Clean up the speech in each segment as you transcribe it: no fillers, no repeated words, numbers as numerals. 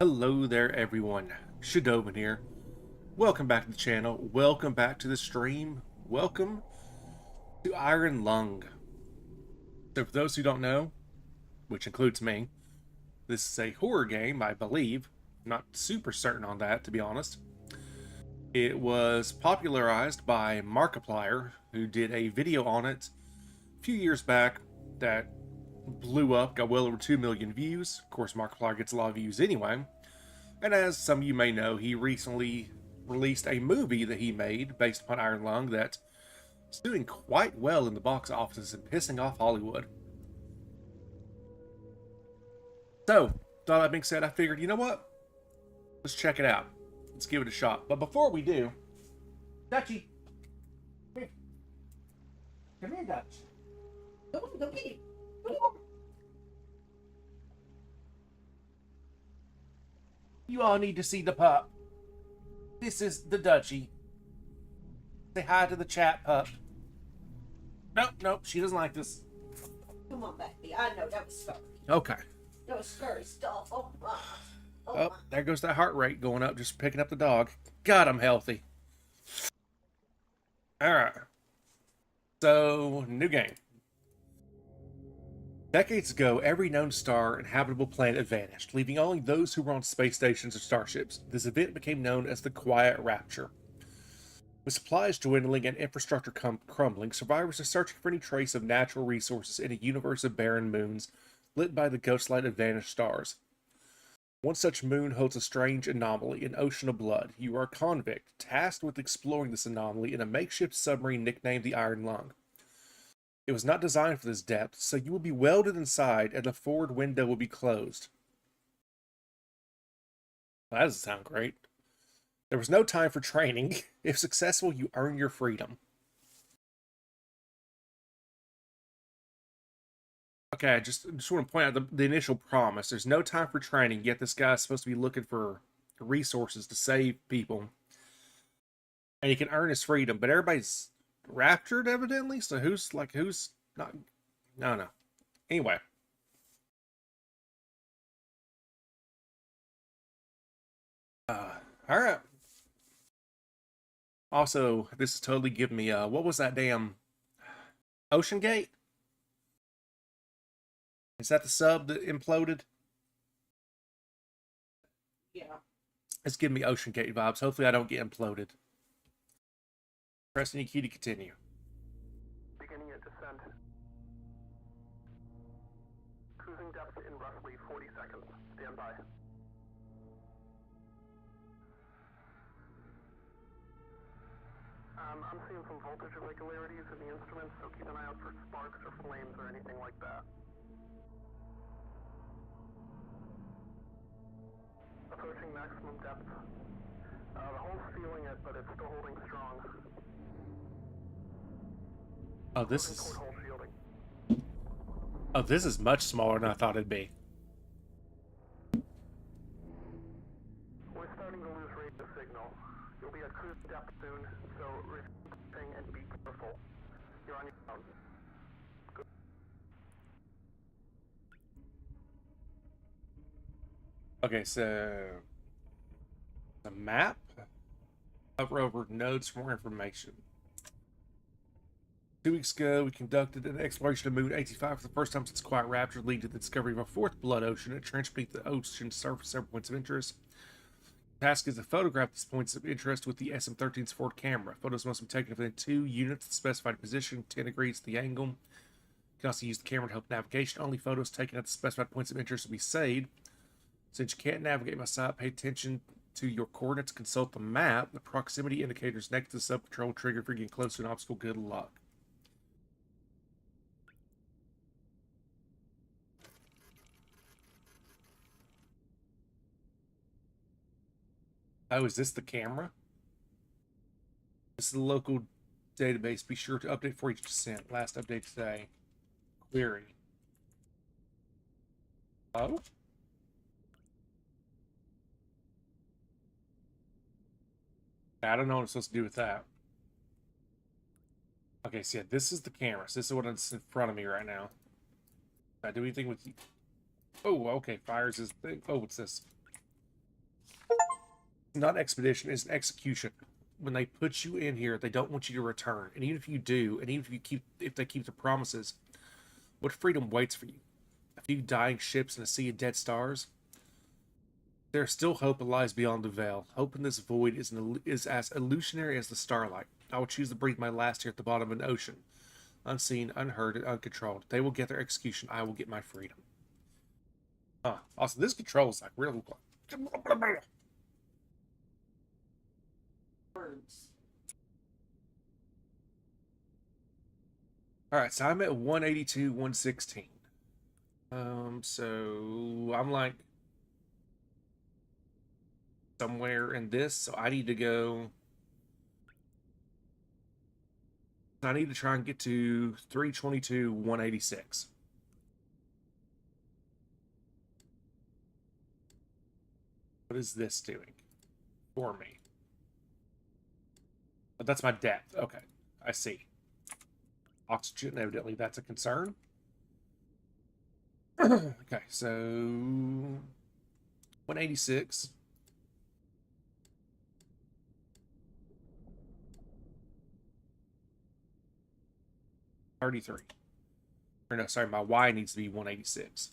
Hello there everyone, Shadowman here. Welcome back to the channel, welcome back to the stream, welcome to Iron Lung. So for those who don't know, which includes me, this is a horror game, I believe. I'm not super certain on that, to be honest. It was popularized by Markiplier, who did a video on it a few years back that blew up, got well over 2 million views. Of course, Markiplier gets a lot of views anyway. And as some of you may know, he recently released a movie that he made based upon Iron Lung that is doing quite well in the box office and pissing off Hollywood. So, with all that being said, I figured, you know what? Let's check it out. Let's give it a shot. But before we do, Dutchie, come here, Dutch. Come on, come here. Come on. You all need to see the pup. This is the Dutchie. Say hi to the chat, pup. Nope, she doesn't like this. Come on, baby. I know that was scary. Okay. That was scary stuff. Oh my. Oh, there goes that heart rate going up just picking up the dog. God, I'm healthy. Alright. So, new game. Decades ago, every known star and habitable planet vanished, leaving only those who were on space stations or starships. This event became known as the Quiet Rapture. With supplies dwindling and infrastructure crumbling, survivors are searching for any trace of natural resources in a universe of barren moons lit by the ghost light of vanished stars. One such moon holds a strange anomaly, an ocean of blood. You are a convict, tasked with exploring this anomaly in a makeshift submarine nicknamed the Iron Lung. It was not designed for this depth, so you will be welded inside and the forward window will be closed. Well, that doesn't sound great. There was no time for training. If successful, you earn your freedom. Okay, I just want to point out the initial promise. There's no time for training, yet this guy's supposed to be looking for resources to save people. And he can earn his freedom, but everybody's raptured, evidently? So who's not... No. Anyway. Alright. Also, this is totally giving me, what was that damn... Ocean Gate? Is that the sub that imploded? Yeah. It's giving me Ocean Gate vibes. Hopefully I don't get imploded. Press any key to continue. Beginning your descent. Cruising depth in roughly 40 seconds. Stand by. I'm seeing some voltage irregularities in the instruments, so keep an eye out for sparks or flames or anything like that. Approaching maximum depth. The hull's feeling it, but it's still holding strong. Oh, this is much smaller than I thought it'd be. We're starting to lose radio signal. You'll be at cruise depth soon, so reflecting and be careful. You're on your own. Good. Okay, so the map. Hover over nodes for more information. 2 weeks ago, we conducted an exploration of Moon 85 for the first time since Quiet Rapture, leading to the discovery of a fourth blood ocean, a trench beneath the ocean surface, several points of interest. The task is to photograph these points of interest with the SM-13's forward camera. Photos must be taken within 2 units of the specified position, 10 degrees to the angle. You can also use the camera to help navigation. Only photos taken at the specified points of interest will be saved. Since you can't navigate by sight, pay attention to your coordinates. Consult the map. The proximity indicators next to the sub-control trigger for getting close to an obstacle. Good luck. Oh, is this the camera? This is the local database. Be sure to update for each descent. Last update today. Query. Oh? I don't know what I'm supposed to do with that. Okay, so yeah, this is the camera. So this is what's in front of me right now. Can I do anything with you? Oh, okay. Fires is thing. Oh, what's this? Not expedition, it's an execution. When they put you in here, they don't want you to return. And even if you do, and even if they keep the promises, what freedom waits for you? A few dying ships and a sea of dead stars? There is still hope that lies beyond the veil. Hope in this void is as illusionary as the starlight. I will choose to breathe my last here at the bottom of an ocean. Unseen, unheard, and uncontrolled. They will get their execution. I will get my freedom. Also, this control is like real. Words. Alright, so I'm at 182, 116. So I'm like somewhere in this, so I need to go. I need to try and get to 322, 186. What is this doing for me? Oh, that's my depth. Okay, I see. Oxygen, evidently that's a concern. Okay, so 186. $33. Or no, sorry, my Y needs to be 186.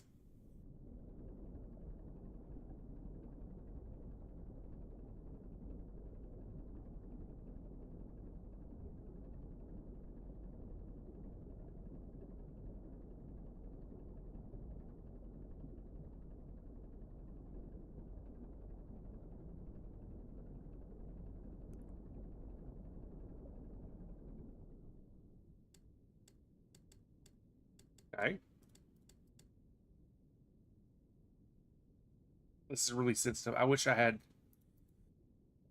Okay. This is really sensitive. I wish I had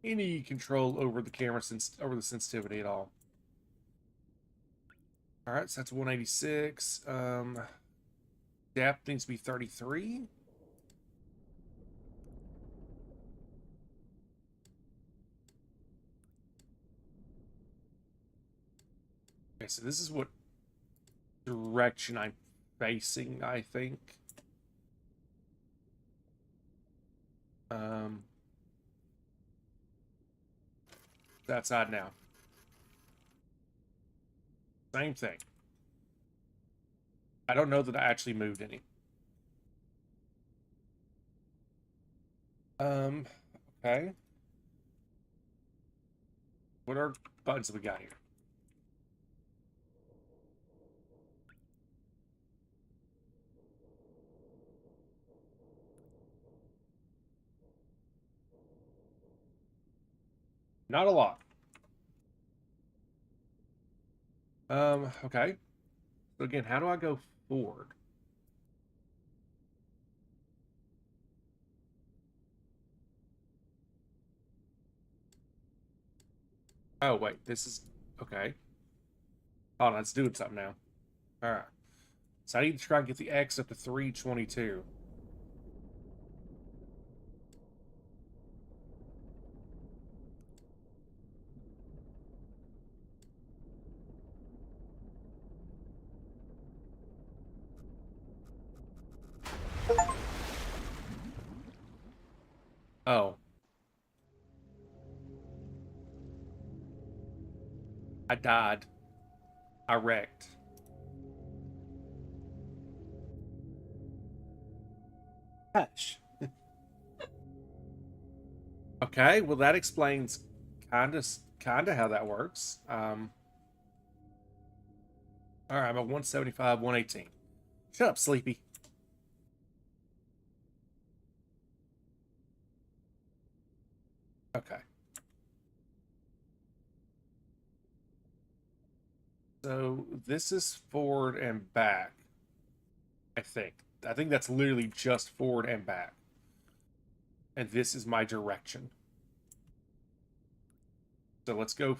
any control over the camera over the sensitivity at all. All right, so that's 186. Depth needs to be 33. Okay, so this is what direction I'm facing, I think. That's odd now. Same thing. I don't know that I actually moved any. Okay. What are buttons that we got here? Not a lot. Okay. So again, how do I go forward? Oh, wait, this is okay. Oh, no, it's doing something now. All right. So I need to try and get the X up to 322. Oh. I died. I wrecked. Gosh. Okay, well that explains kinda how that works. All right, I'm at 175, 118. Shut up, Sleepy. Okay. So this is forward and back, I think. I think that's literally just forward and back. And this is my direction. So let's go. What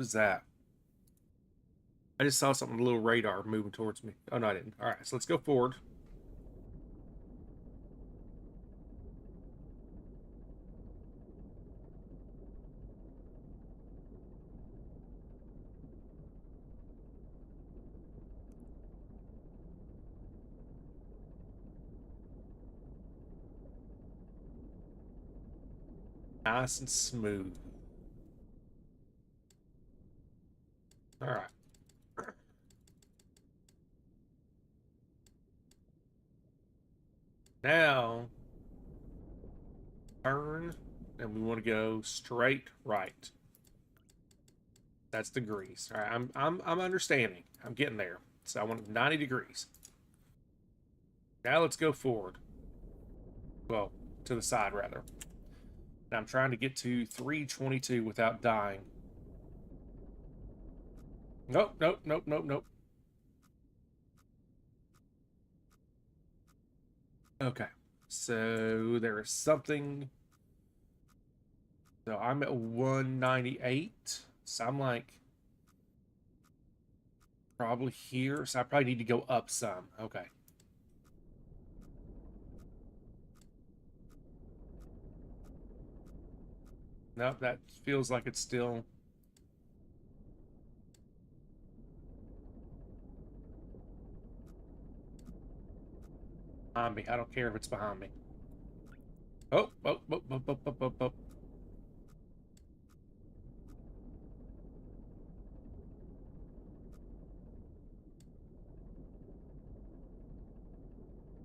is that? I just saw something, a little radar moving towards me. Oh, no, I didn't. All right, so let's go forward. Nice and smooth. All right. Now, turn, and we want to go straight right. That's degrees. All right, I'm understanding. I'm getting there. So I want 90 degrees. Now let's go forward. Well, to the side rather. And I'm trying to get to 322 without dying. Nope, nope, nope, nope, nope. Okay. So there is something. So I'm at 198. So I'm like probably here. So I probably need to go up some. Okay. Nope, that feels like it's still. Behind me. I don't care if it's behind me. Oh, oh, oh, oh, oh, oh, oh, oh.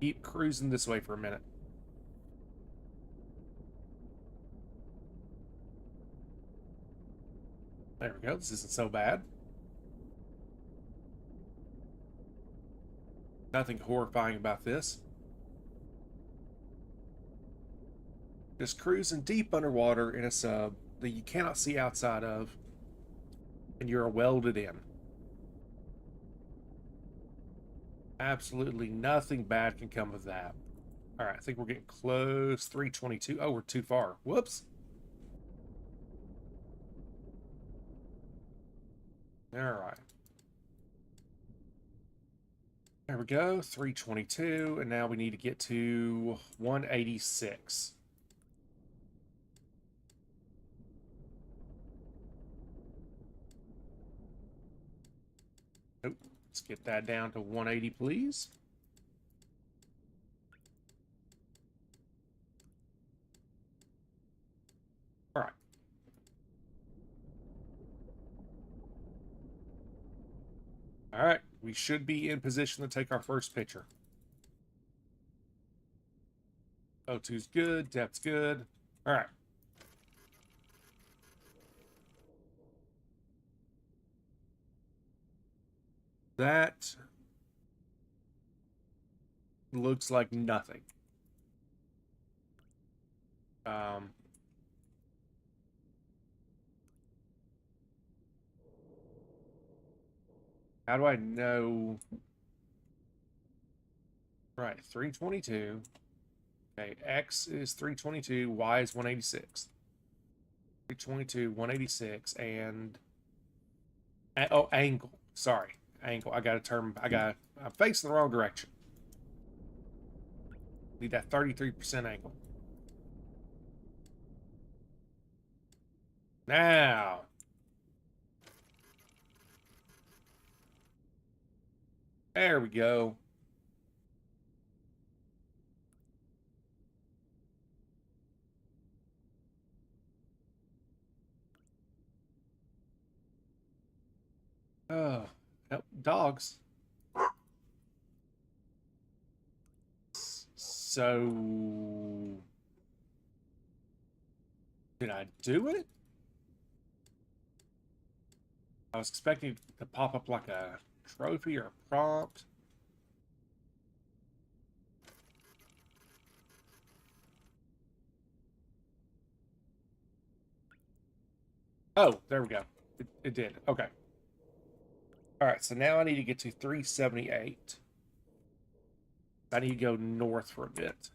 Keep cruising this way for a minute. There we go. This isn't so bad. Nothing horrifying about this. Just cruising deep underwater in a sub that you cannot see outside of, and you're welded in. Absolutely nothing bad can come of that. All right, I think we're getting close. 322. Oh, we're too far. Whoops. All right. There we go. 322. And now we need to get to 186. Nope. Let's get that down to 180, please. All right. All right. We should be in position to take our first picture. O2's good. Depth's good. All right. That looks like nothing. How do I know? Right, 322. Okay, X is 322, Y is 186. 322, 186, and oh, angle. Sorry, angle. I'm facing the wrong direction. Need that 33% angle. Now. There we go. Oh, help, dogs. So, did I do it? I was expecting it to pop up like a trophy or a prompt. Oh, there we go. It did. Okay. All right, so now I need to get to 378. I need to go north for a bit.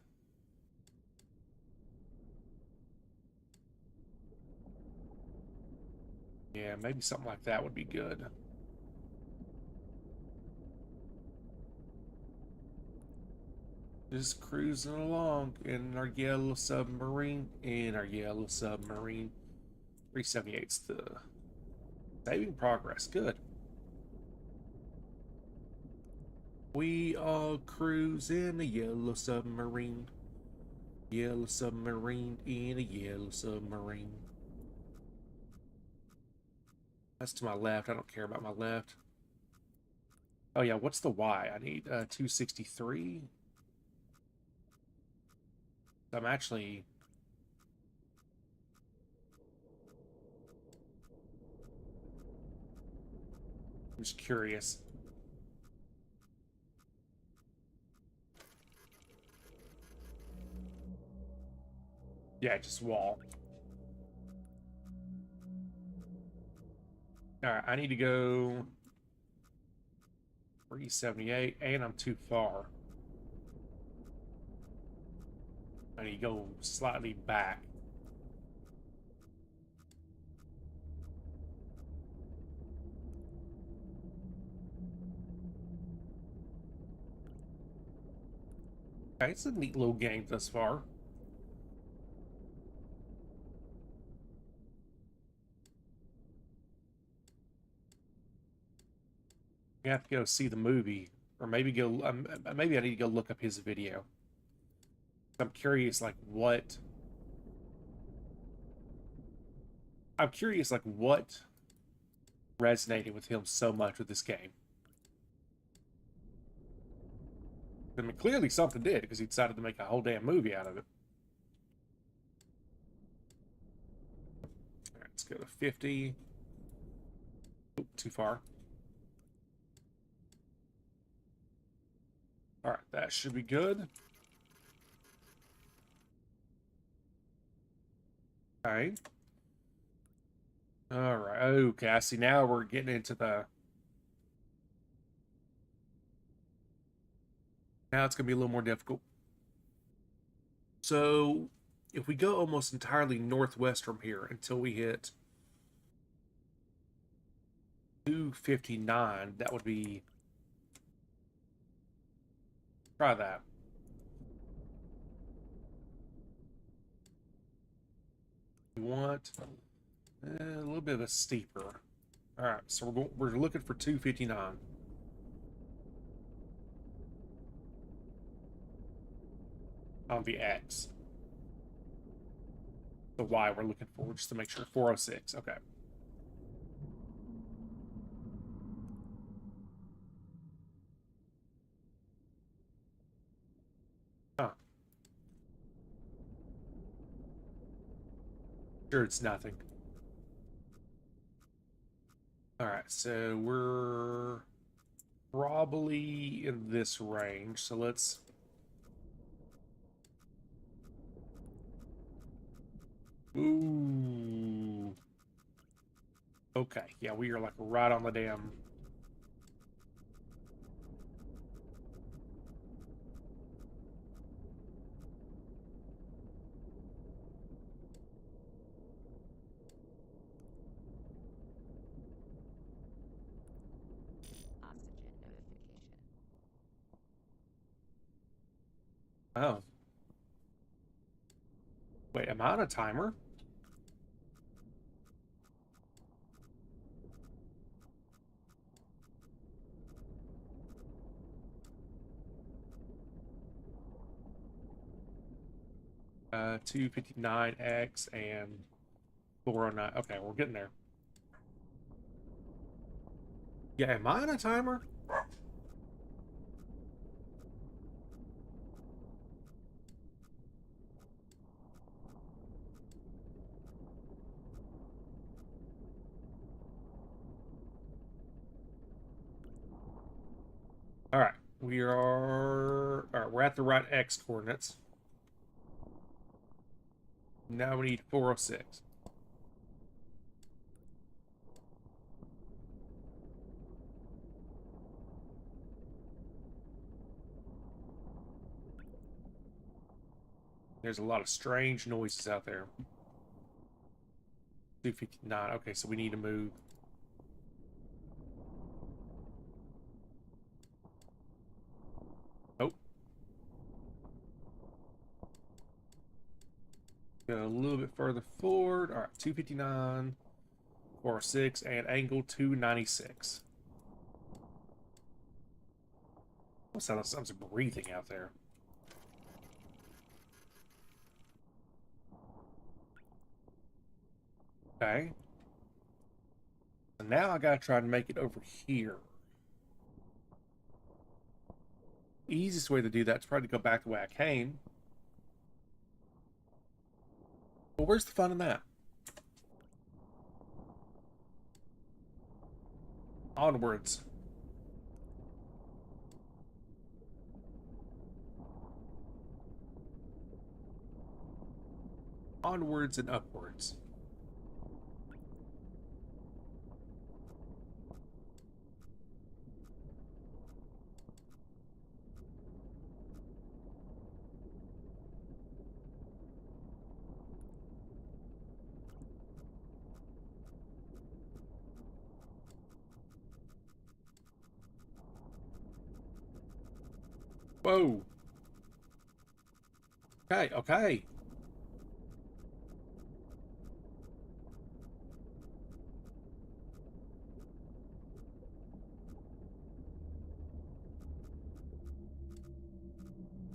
Yeah, maybe something like that would be good. Just cruising along in our yellow submarine. 378's the saving progress. Good. We all cruise in a yellow submarine. Yellow submarine in a yellow submarine. That's to my left. I don't care about my left. Oh yeah, what's the Y? I need 263. I'm actually... I'm just curious. Yeah, just wall. Alright, I need to go 378, and I'm too far. I need to go slightly back. Okay, it's a neat little game thus far. I have to go see the movie, or maybe go. Maybe I need to go look up his video. I'm curious, like what. I'm curious, like what resonated with him so much with this game. I mean, clearly something did because he decided to make a whole damn movie out of it. All right, let's go to 50. Oop, too far. All right, that should be good. Okay. All right. Okay, I see. Now we're getting into the... Now it's going to be a little more difficult. So, if we go almost entirely northwest from here until we hit 259, that would be... Try that. We want a little bit of a steeper. All right, so we're looking for 259 on the X. The Y we're looking for, just to make sure. 406. Okay. Huh. Sure, it's nothing. All right, so we're probably in this range. So let's... Ooh. Okay, yeah, we are like right on the damn... Oxygen notification. Oh. Wait, am I on a timer? Uh, 259X and 409. Okay, we're getting there. Yeah, am I on a timer? All right, we are... All right, we're at the right X coordinates. Now we need 406. There's a lot of strange noises out there. 259. Okay, so we need to move. Oh. Go a little bit further forward. All right, 259, 406, and angle 296. Sounds breathing out there. Okay. So now I gotta try to make it over here. Easiest way to do that is probably to go back the way I came. Well, where's the fun in that? Onwards. Onwards and upwards. Whoa. Okay, okay.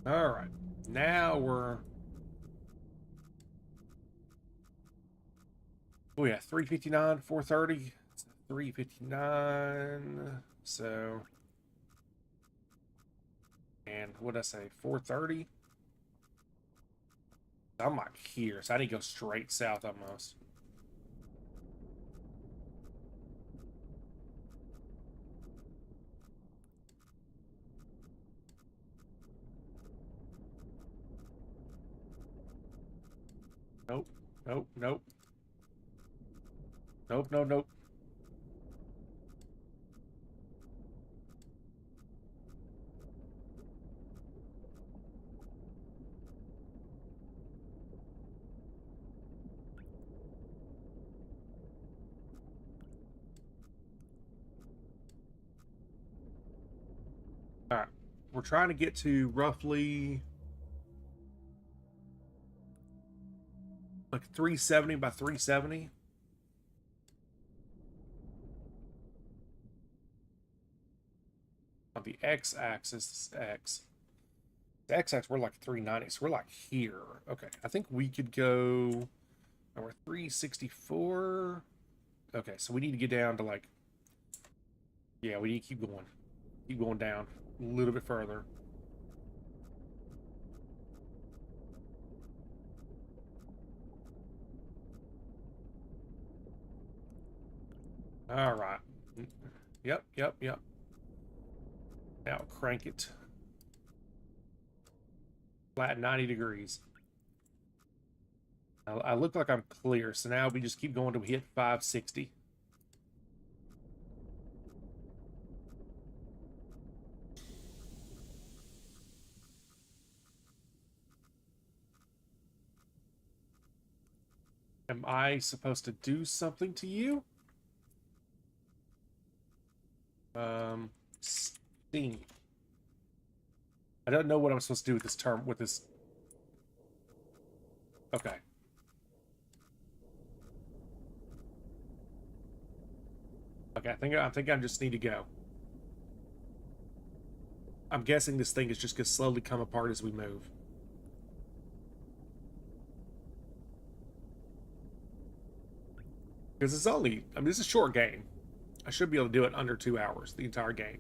All right. Now we're... Oh yeah, 359, 430. 359. So... And what did I say? 430? I'm like here, so I need to go straight south almost. Nope, nope, nope. Nope, no, nope. All right, we're trying to get to roughly like 370 by 370. On the x-axis, x. The x-axis, we're like 390, so we're like here. Okay, I think we could go... And we're 364. Okay, so we need to get down to like... Yeah, we need to keep going. Keep going down a little bit further. All right. Yep, yep, yep. Now crank it. Flat 90 degrees. I look like I'm clear, so now we just keep going till we hit 560. Am I supposed to do something to you? Sting. I don't know what I'm supposed to do with this term, with this. Okay. Okay, I think I just need to go. I'm guessing this thing is just gonna slowly come apart as we move. Because it's only, I mean, it's a short game. I should be able to do it under 2 hours, the entire game.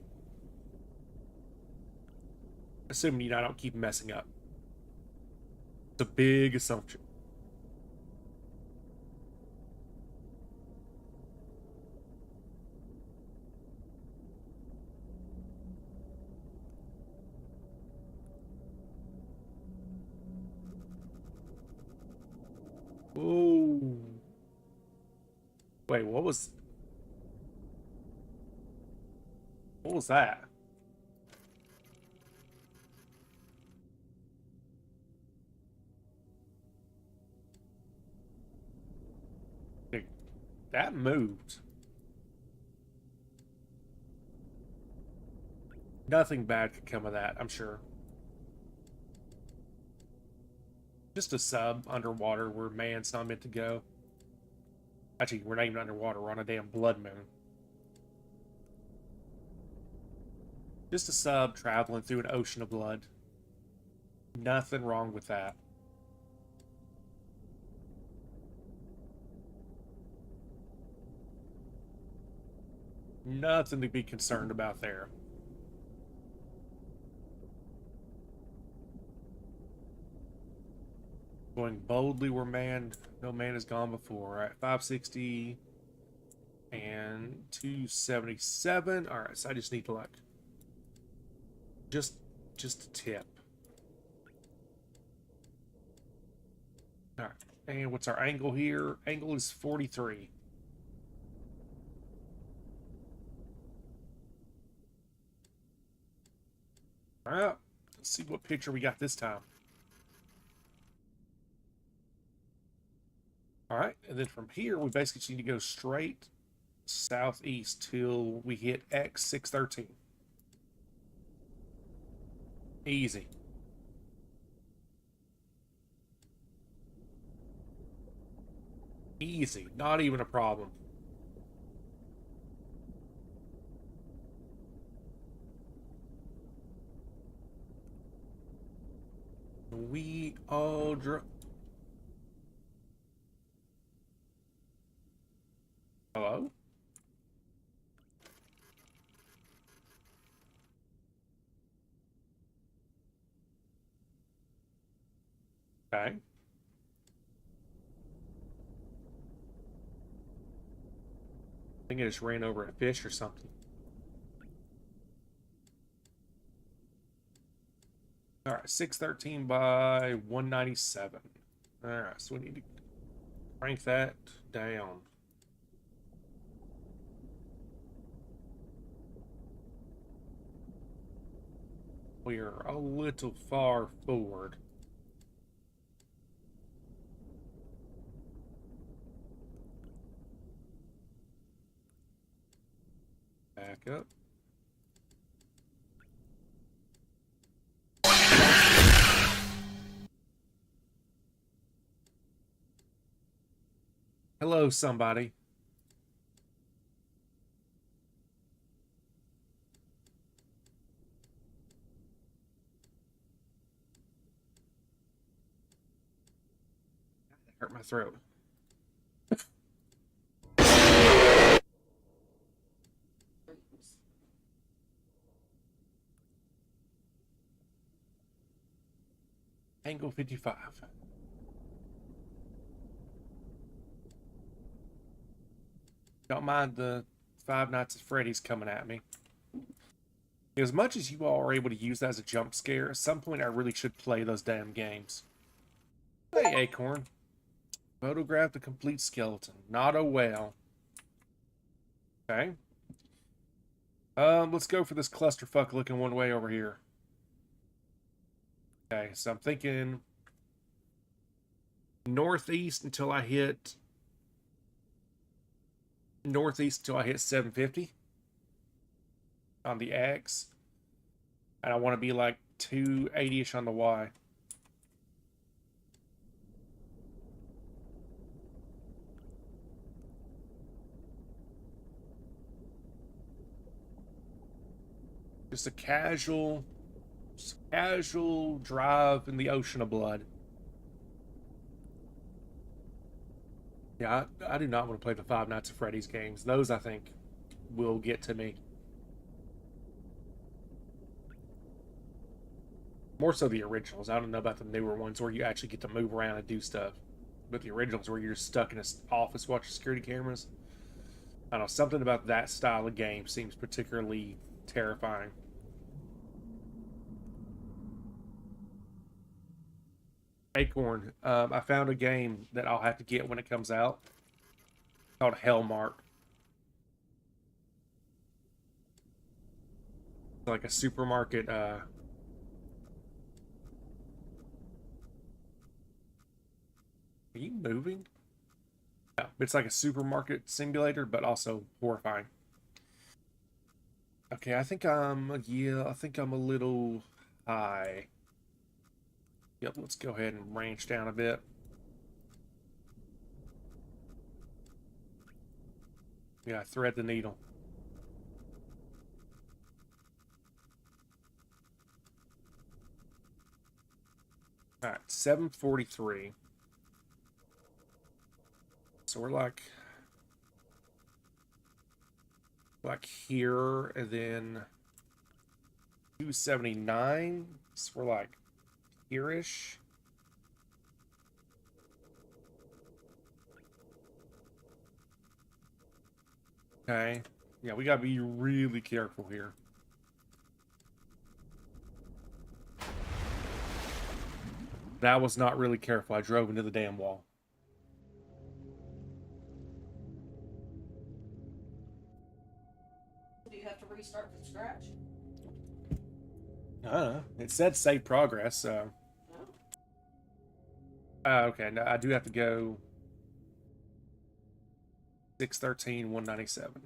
Assuming I don't keep messing up. It's a big assumption. Oh. Wait, what was that? That moved. Nothing bad could come of that, I'm sure. Just a sub underwater where man's not meant to go. Actually, we're not even underwater. We're on a damn blood moon. Just a sub traveling through an ocean of blood. Nothing wrong with that. Nothing to be concerned about there. Going boldly where no man has gone before. All right, 560 and 277. All right, so I just need to like just a tip. All right, and what's our angle here? Angle is 43. All right, let's see what picture we got this time. All right, and then from here, we basically just need to go straight southeast till we hit X613. Easy. Easy, not even a problem. We all Hello? Okay. I think I just ran over a fish or something. All right, 613 by 197. All right, so we need to crank that down. We are a little far forward. Back up. Hello, somebody. That hurt my throat. Angle 55. Don't mind the Five Nights at Freddy's coming at me. As much as you all are able to use that as a jump scare, at some point I really should play those damn games. Hey, Acorn. Photograph the complete skeleton. Not a whale. Okay. Let's go for this clusterfuck looking one way over here. Okay, so I'm thinking northeast until I hit 750 on the X. And I want to be like 280-ish on the Y. Just a casual drive in the ocean of blood. Yeah, I do not want to play the Five Nights at Freddy's games. Those, I think, will get to me. More so the originals. I don't know about the newer ones where you actually get to move around and do stuff. But the originals where you're stuck in an office watching security cameras. I don't know, something about that style of game seems particularly terrifying. Acorn, I found a game that I'll have to get when it comes out called Hellmark. It's like a supermarket. Are you moving? No, it's like a supermarket simulator, but also horrifying. Okay, I think I'm a little high. Yep, let's go ahead and range down a bit. Yeah, thread the needle. All right, 743. So we're like like here, and then 279. So we're like here-ish. Okay. Yeah, we gotta be really careful here. That was not really careful. I drove into the damn wall. Do you have to restart from scratch? I don't know. It said save progress, so. No. Okay, no, I do have to go 613, 197.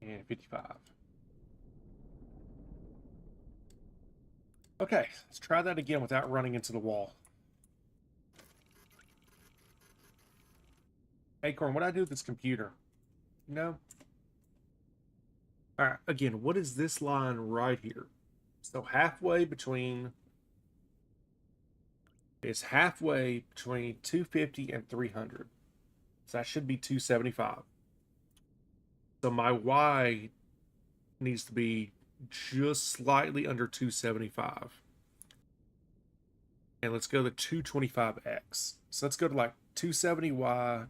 And 55. Okay, let's try that again without running into the wall. Acorn, what do I do with this computer? No. All right, again, what is this line right here? So halfway between... It's halfway between 250 and 300. So that should be 275. So my Y needs to be just slightly under 275. And let's go to 225X. So let's go to like 270Y.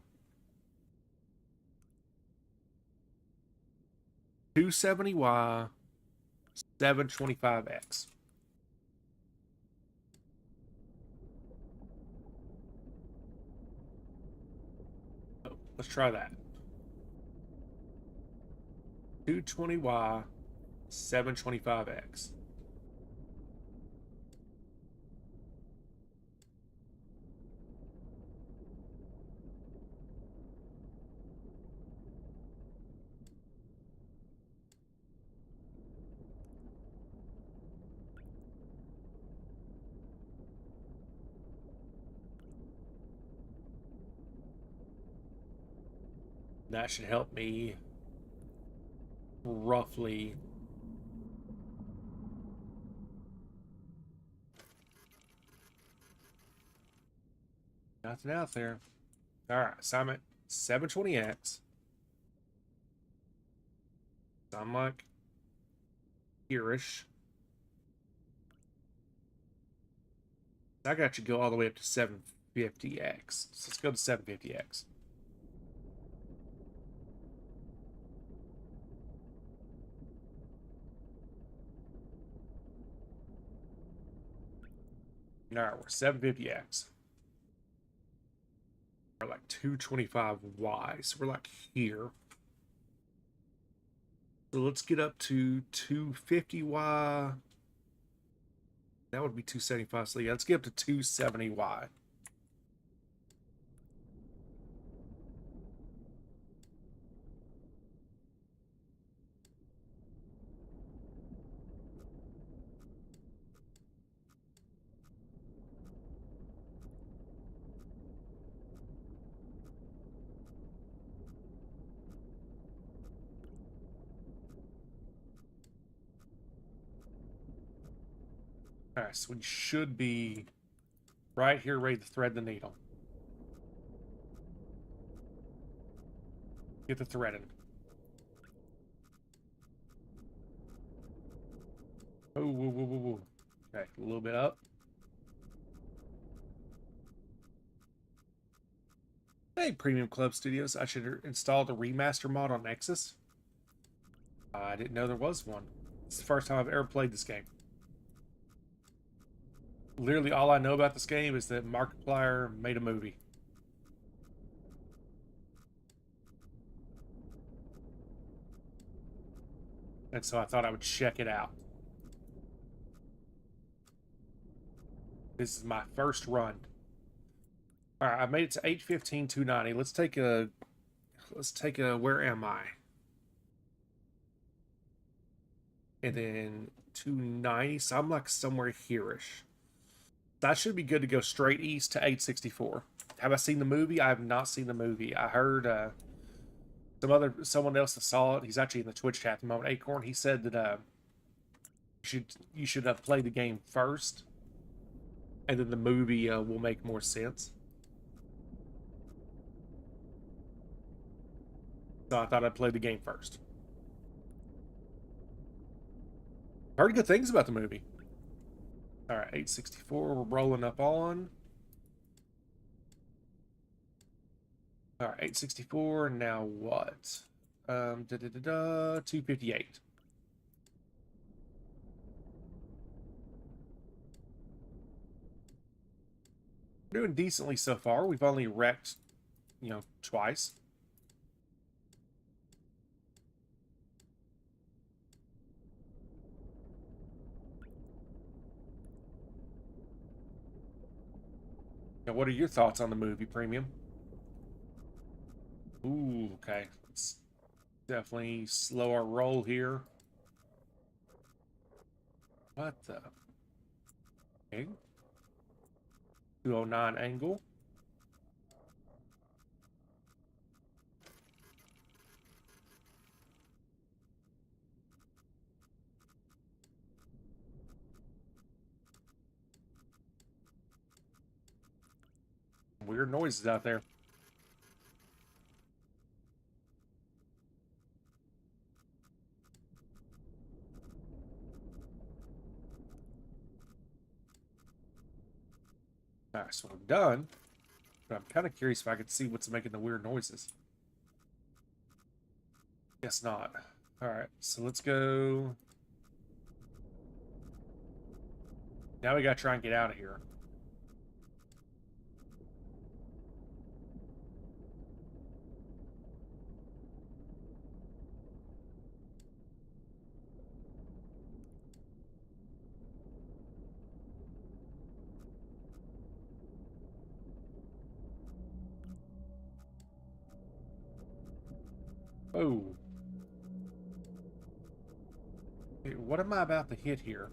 270Y, 725X. Oh, let's try that. 220Y, 725X. That should help me roughly. Nothing out there. All right, so I'm at 720X. So I'm like here-ish. I got you go all the way up to 750X. So let's go to 750X. All right, we're 750X. We're like 225Y. So we're like here. So let's get up to 250Y. That would be 275. So yeah, let's get up to 270Y. All right, so we should be right here ready to thread the needle. Get the threading. Oh, whoa, whoa, whoa, whoa. Okay, a little bit up. Hey, Premium Club Studios. I should install the remaster mod on Nexus. I didn't know there was one. It's the first time I've ever played this game. Literally all I know about this game is that Markiplier made a movie. And so I thought I would check it out. This is my first run. All right, I made it to 815, 290. Let's take a, where am I? And then 290, so I'm like somewhere here-ish. That should be good to go straight east to 864. Have I seen the movie? I have not seen the movie. I heard someone else that saw it. He's actually in the Twitch chat at the moment. Acorn. He said that you should play the game first, and then the movie will make more sense. So I thought I'd play the game first. Heard good things about the movie. All right, 864. We're rolling up on. All right, 864. Now what? 258. We're doing decently so far. We've only wrecked, twice. Now, what are your thoughts on the movie, Premium? Ooh, okay. Let's definitely slow our roll here. What the? Okay. 209 angle. Weird noises out there. Alright, so I'm done. But I'm kind of curious if I could see what's making the weird noises. Guess not. Alright, so let's go. Now we gotta try and get out of here. Oh. Hey, what am I about to hit here?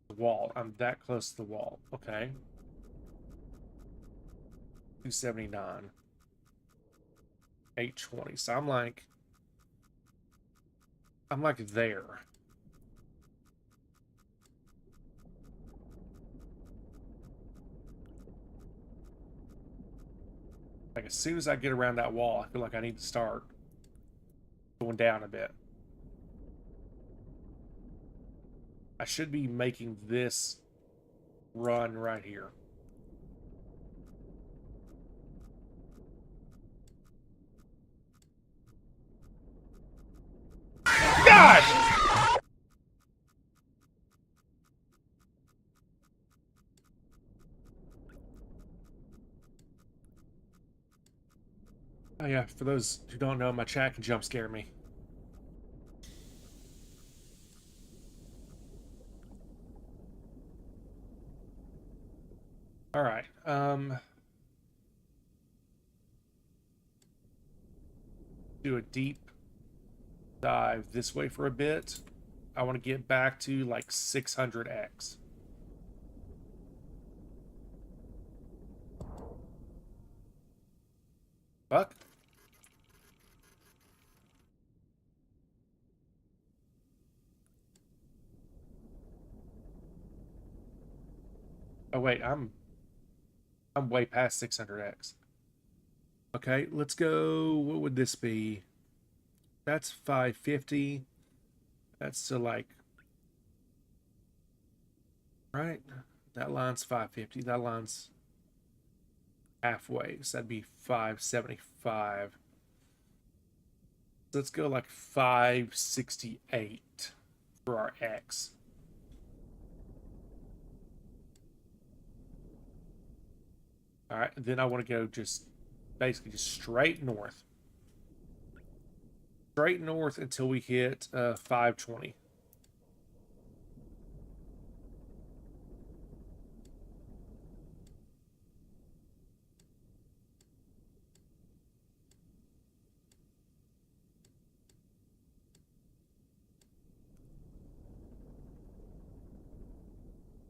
The wall. I'm that close to the wall. Okay. 279. 820. So I'm like there. Like as soon as I get around that wall, I feel like I need to start going down a bit. I should be making this run right here. God! Oh yeah, for those who don't know, my chat can jump scare me. All right. Do a deep dive this way for a bit. I want to get back to like 600x. Fuck. Oh wait, I'm way past 600x. Okay, let's go. What would this be? That's 550. That's to like, right? That line's 550. That line's halfway. So that'd be 575. Let's go like 568 for our X. All right, then I want to go basically just straight north. Straight north until we hit 520.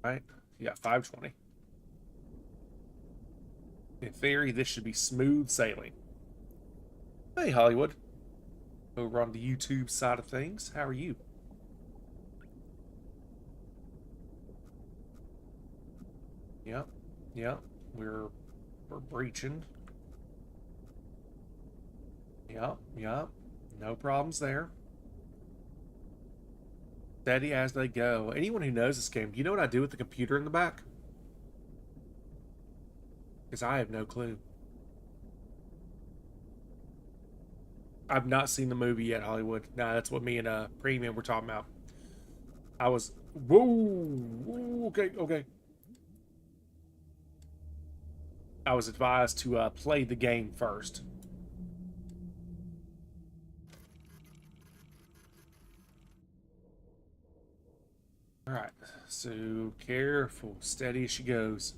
Right? Yeah, 520. In theory, this should be smooth sailing. Hey, Hollywood. Over on the YouTube side of things. How are you? Yep. Yep. We're breaching. Yep. Yep. No problems there. Steady as they go. Anyone who knows this game, do you know what I do with the computer in the back? Because I have no clue. I've not seen the movie yet, Hollywood. Nah, that's what me and Premium were talking about. I was... Whoa! Whoa, okay, okay. I was advised to play the game first. Alright, so careful. Steady as she goes.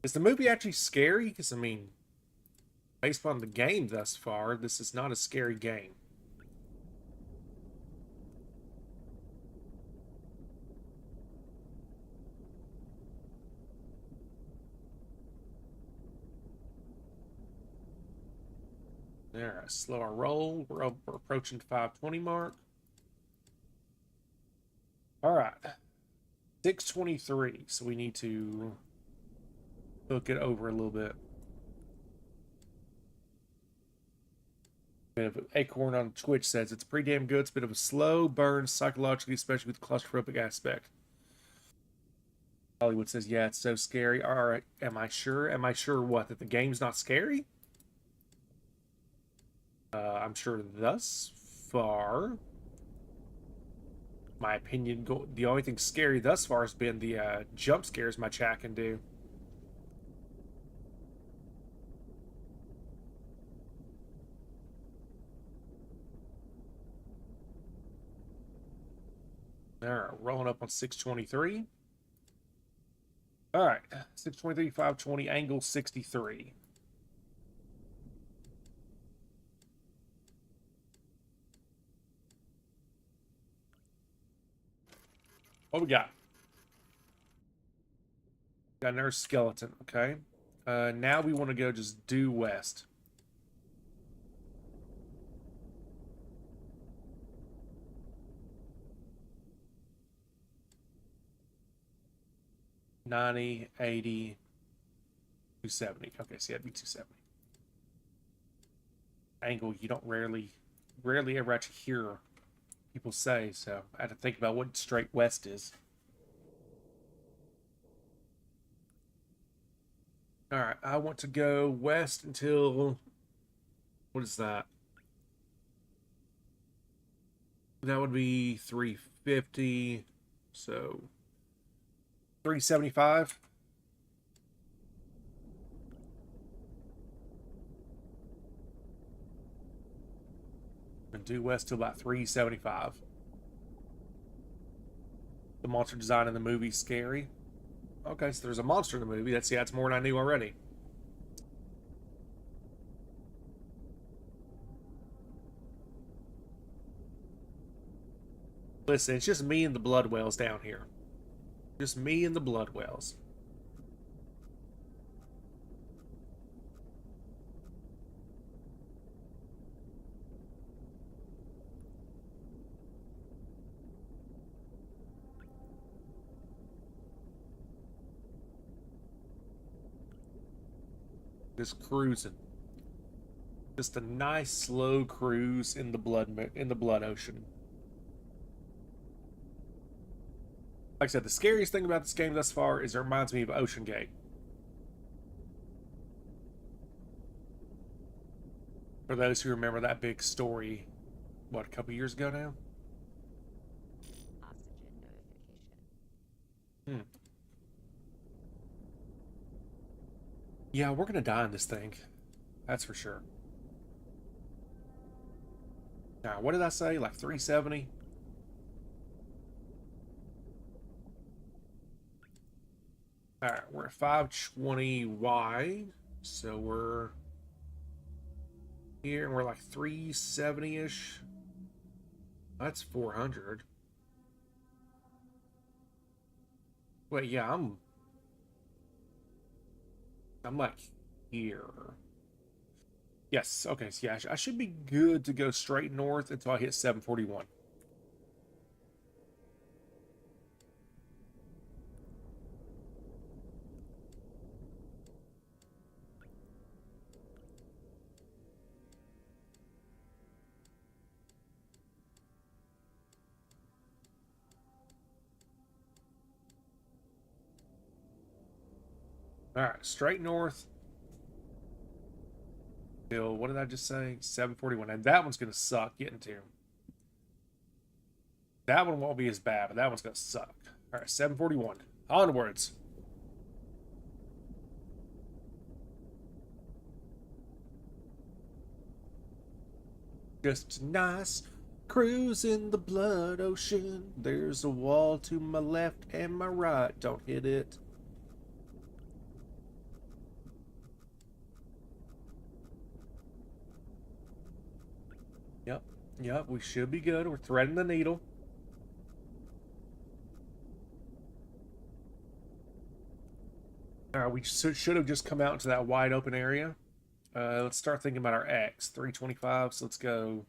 Is the movie actually scary? Because, I mean, based on the game thus far, this is not a scary game. Alright, slow our roll. We're approaching 520 mark. Alright. 623. So we need to hook it over a little bit. Acorn on Twitch says it's pretty damn good. It's a bit of a slow burn psychologically, especially with the claustrophobic aspect. Hollywood says, yeah, it's so scary. All right, am I sure? Am I sure what? That the game's not scary? I'm sure thus far. My opinion, the only thing scary thus far has been the jump scares my chat can do. All right, rolling up on 623. All right, 623, 520, angle 63. What we got? Got another skeleton, okay. Now we want to go just due west. $90, $80, $270. Okay, so that'd be $270. Angle you don't rarely ever actually hear people say, so I had to think about what straight west is. Alright, I want to go west until... What is that? That would be 350, so 375. And due west to about 375. The monster design in the movie scary. Okay, so there's a monster in the movie. That's more than I knew already. Listen, it's just me and the blood whales down here. Just me and the blood whales. Just cruising. Just a nice slow cruise in the blood ocean. Like I said, the scariest thing about this game thus far is it reminds me of Ocean Gate. For those who remember that big story, what, a couple years ago now? Oxygen notification. Yeah, we're gonna die in this thing. That's for sure. Now, what did I say? Like 370? Alright, we're at 520 wide. So we're here and we're like 370-ish. That's 400. Wait, yeah, I'm like here. Yes, okay, so yeah, I should be good to go straight north until I hit 741. All right, straight north. Till, what did I just say? 741. And that one's going to suck getting to. That one won't be as bad, but that one's going to suck. All right, 741. Onwards. Just nice. Cruise in the blood ocean. There's a wall to my left and my right. Don't hit it. Yep. Yep, we should be good. We're threading the needle. All right, we should have just come out into that wide open area. Let's start thinking about our X. 325, so let's go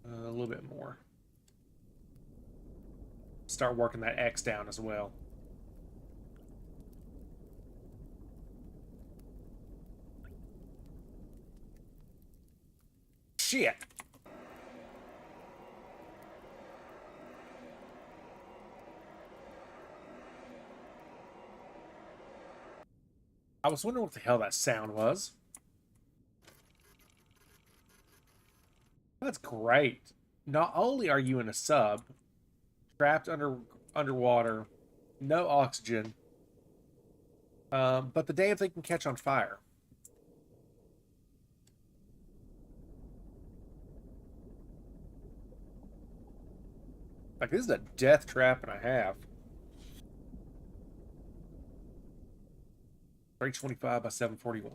a little bit more. Start working that X down as well. Shit! I was wondering what the hell that sound was. That's great. Not only are you in a sub, trapped underwater, no oxygen, but the damn thing can catch on fire. Like, this is a death trap and a half. 325 by 741.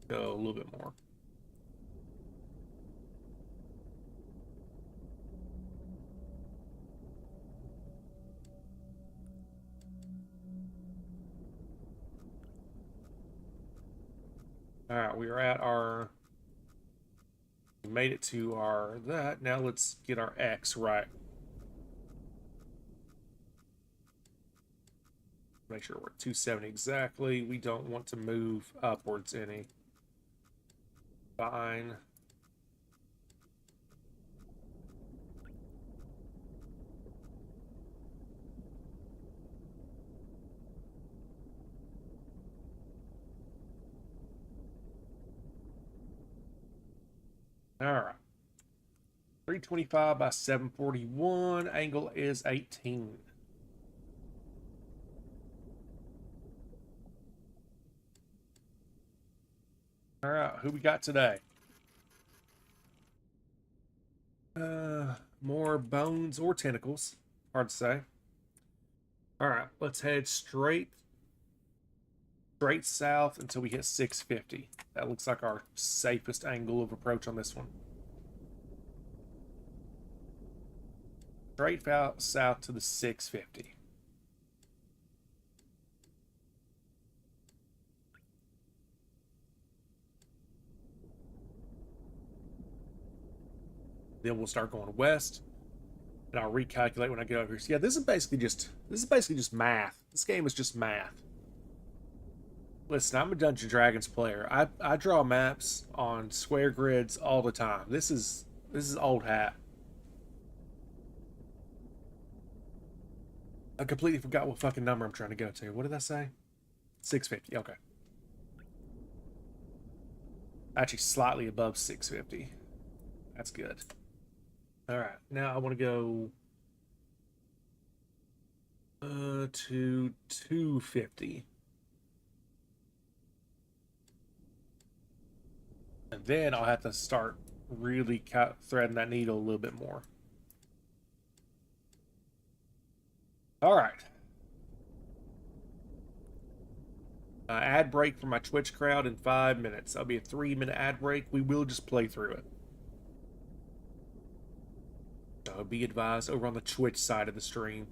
Go a little bit more. All right, we are at our... We made it to our that. Now let's get our X right. Make sure we're at 270 exactly. We don't want to move upwards any. Fine. All right. 325 by 741. Angle is 18. All right, who we got today? More bones or tentacles. Hard to say. All right, let's head straight south until we hit 650. That looks like our safest angle of approach on this one. Straight out south to the 650. Then we'll start going west, and I'll recalculate when I get over here. So yeah, this is basically just math. This game is just math. Listen, I'm a Dungeons and Dragons player. I draw maps on square grids all the time. This is old hat. I completely forgot what fucking number I'm trying to go to. What did I say? 650. Okay. Actually, slightly above 650. That's good. All right, now I want to go to 250. And then I'll have to start really threading that needle a little bit more. All right. Ad break for my Twitch crowd in 5 minutes. That'll be a 3-minute ad break. We will just play through it. So be advised over on the Twitch side of the stream.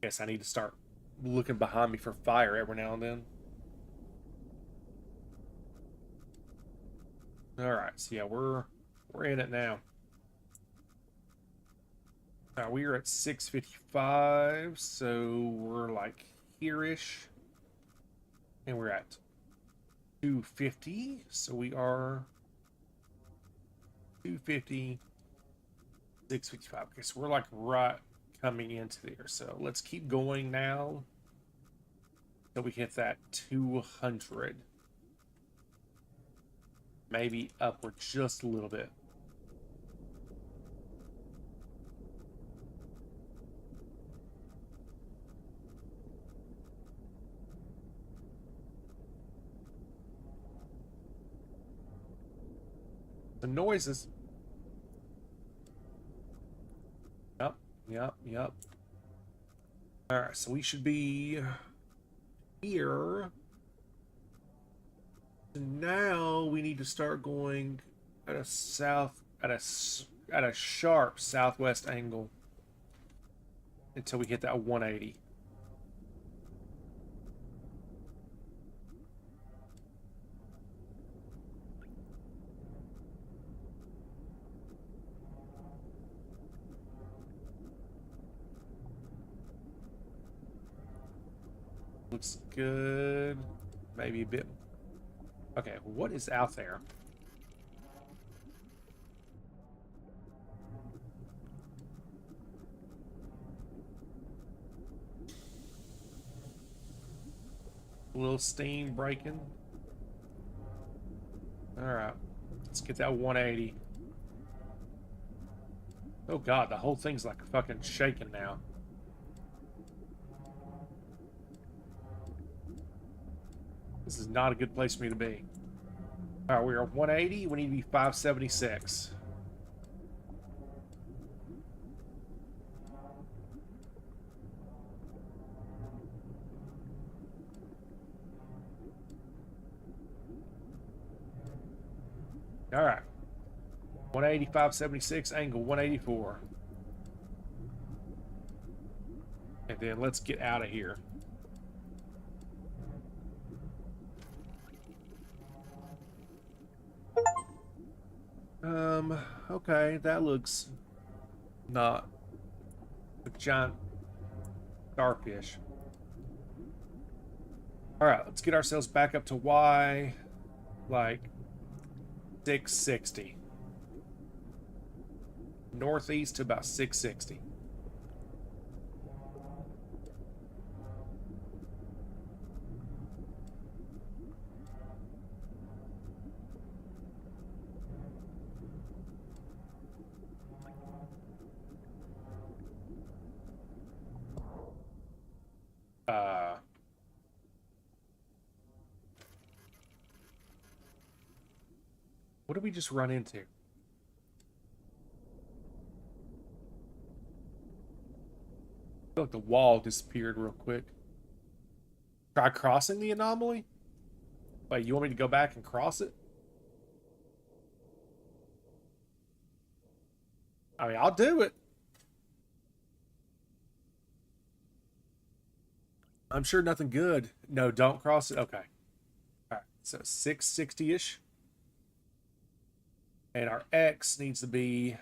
Guess I need to start looking behind me for fire every now and then. Alright, so yeah, we're in it now. Now we are at 6:55, so we're like here-ish. And we're at 250, so we are 250, 6:55. Okay, so we're like right coming into there. So let's keep going now so we hit that 200. Maybe upward just a little bit. The noises. Yep. Alright, so we should be here. Now we need to start going at a sharp southwest angle until we hit that 180. Looks good. Maybe a bit. Okay, what is out there? A little steam breaking. Alright. Let's get that 180. Oh god, the whole thing's like fucking shaking now. This is not a good place for me to be. Alright, we're at 180. We need to be 576. Alright. 180, 576, angle 184. And then let's get out of here. Okay, that looks not a giant starfish. Alright, let's get ourselves back up to Y, like 660. Northeast to about 660. What did we just run into? I feel like the wall disappeared real quick. Try crossing the anomaly? Wait, you want me to go back and cross it? I mean, I'll do it. I'm sure nothing good. No, don't cross it. Okay. All right. So 660-ish. And our X needs to be...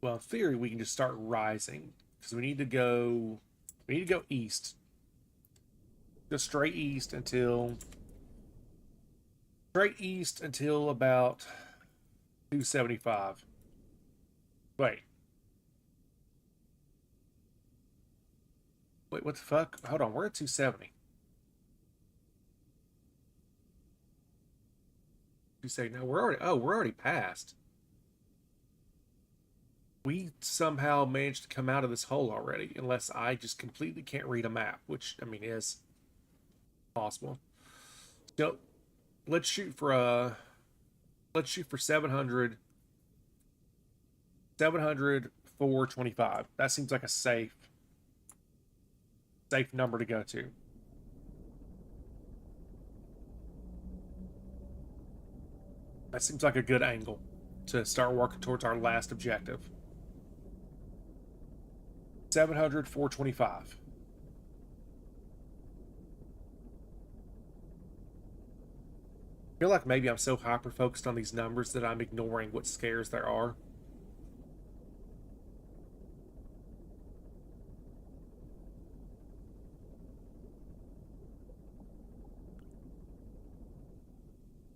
Well, in theory, we can just start rising. Because we need to go... We need to go east. Go straight east until... Straight east until about 275. Wait. Wait, what the fuck? Hold on, we're at 270. 270. No, we're already past. We somehow managed to come out of this hole already, unless I just completely can't read a map, which, I mean, is possible. So, let's shoot for 700. 700, 425. That seems like a safe safe number to go to. That seems like a good angle to start working towards our last objective. 700, 425. I feel like maybe I'm so hyper focused on these numbers that I'm ignoring what scares there are.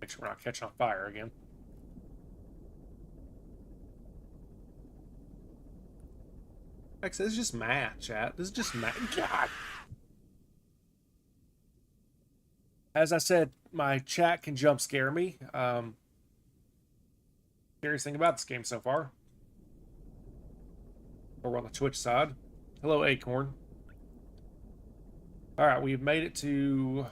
Make sure we're not catching on fire again. Like I said, this is just math, chat. This is just math. God. As I said, my chat can jump scare me. Scariest thing about this game so far. We're on the Twitch side. Hello, Acorn. All right, we've made it to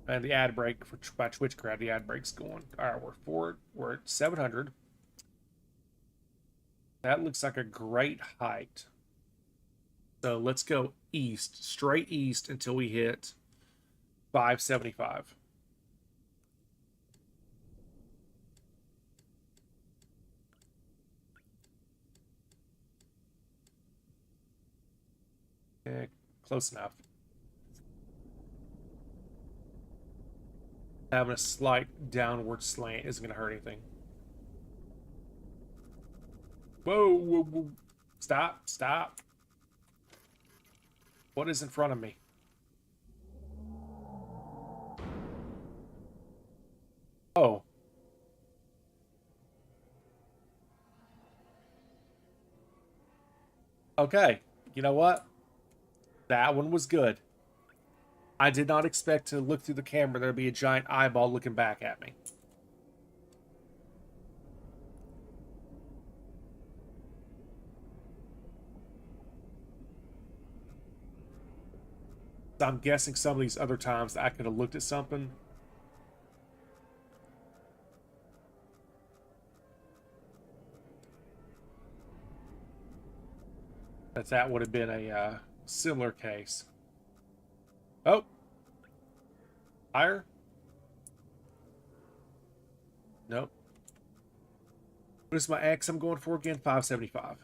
and the ad break for by Twitch crowd. The ad break's going. All right, we're at 700. That looks like a great height. So let's go east, straight east until we hit 575. Close enough. Having a slight downward slant isn't going to hurt anything. Whoa, whoa, whoa. Stop, stop. What is in front of me? Oh. Okay. You know what? That one was good. I did not expect to look through the camera. There'd be a giant eyeball looking back at me. So I'm guessing some of these other times I could have looked at something. That would have been a similar case. Oh. Higher? Nope. What is my X I'm going for again? 575.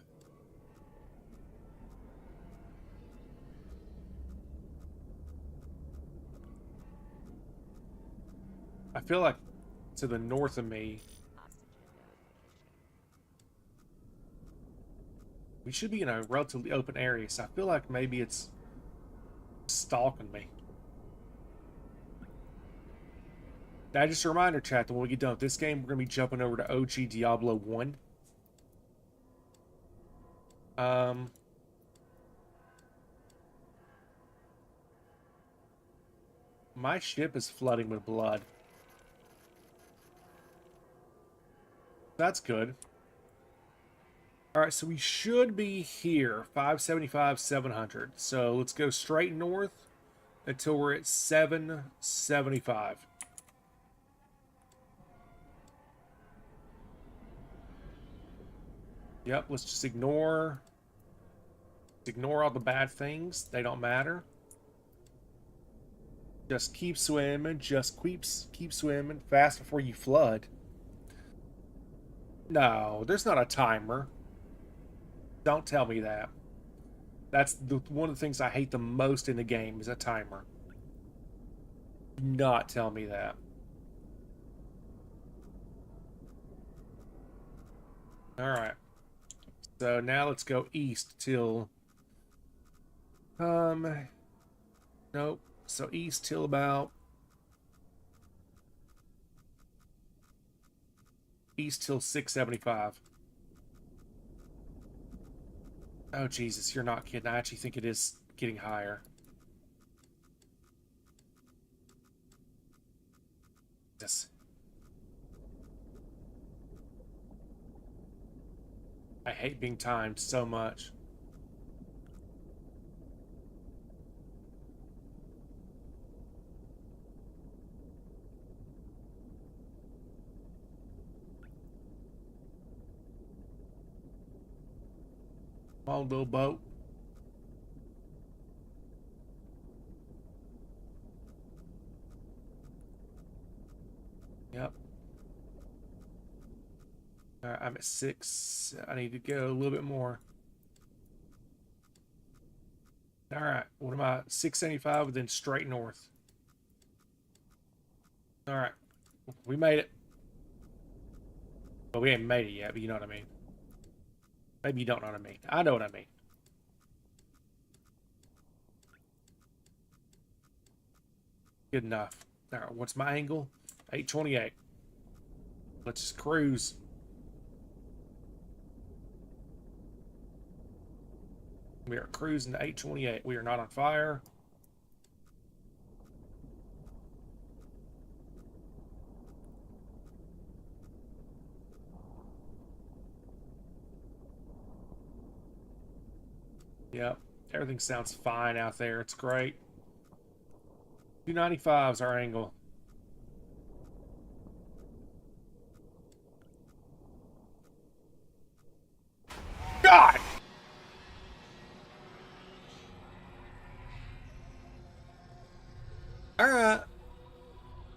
I feel like to the north of me, we should be in a relatively open area, so I feel like maybe it's stalking me. Now, just a reminder, chat, that when we get done with this game, we're going to be jumping over to OG Diablo 1. My ship is flooding with blood. That's good. Alright, so we should be here. 575, 700. So let's go straight north until we're at 775. Yep, let's just ignore all the bad things. They don't matter. Just keep swimming. Just keep swimming fast before you flood. No, there's not a timer. Don't tell me that. That's one of the things I hate the most in the game is a timer. Do not tell me that. Alright. So now let's go east till... Nope. So east till about... East till 675. Oh, Jesus, you're not kidding. I actually think it is getting higher. This. I hate being timed so much. Come on, little boat. I'm at 6. I need to go a little bit more. All right, what am I? 675 and then straight north. All right, we made it. Well, we ain't made it yet, but you know what I mean. Maybe you don't know what I mean. I know what I mean. Good enough. All right, what's my angle? 828. Let's just cruise. We are cruising to 828. We are not on fire. Yep, everything sounds fine out there. It's great. 295 is our angle. God! All right.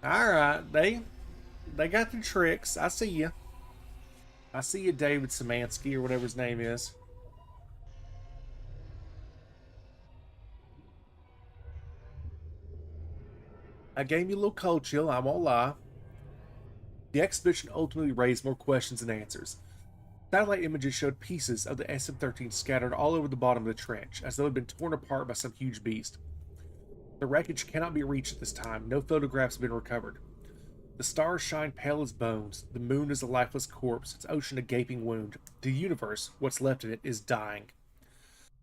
All right. They got the tricks. I see you. I see you, David Szymanski, or whatever his name is. I gave you a little cold chill, I won't lie. The expedition ultimately raised more questions than answers. Satellite images showed pieces of the SM-13 scattered all over the bottom of the trench, as though it had been torn apart by some huge beast. The wreckage cannot be reached at this time. No photographs have been recovered. The stars shine pale as bones. The moon is a lifeless corpse, its ocean a gaping wound. The universe, what's left of it, is dying.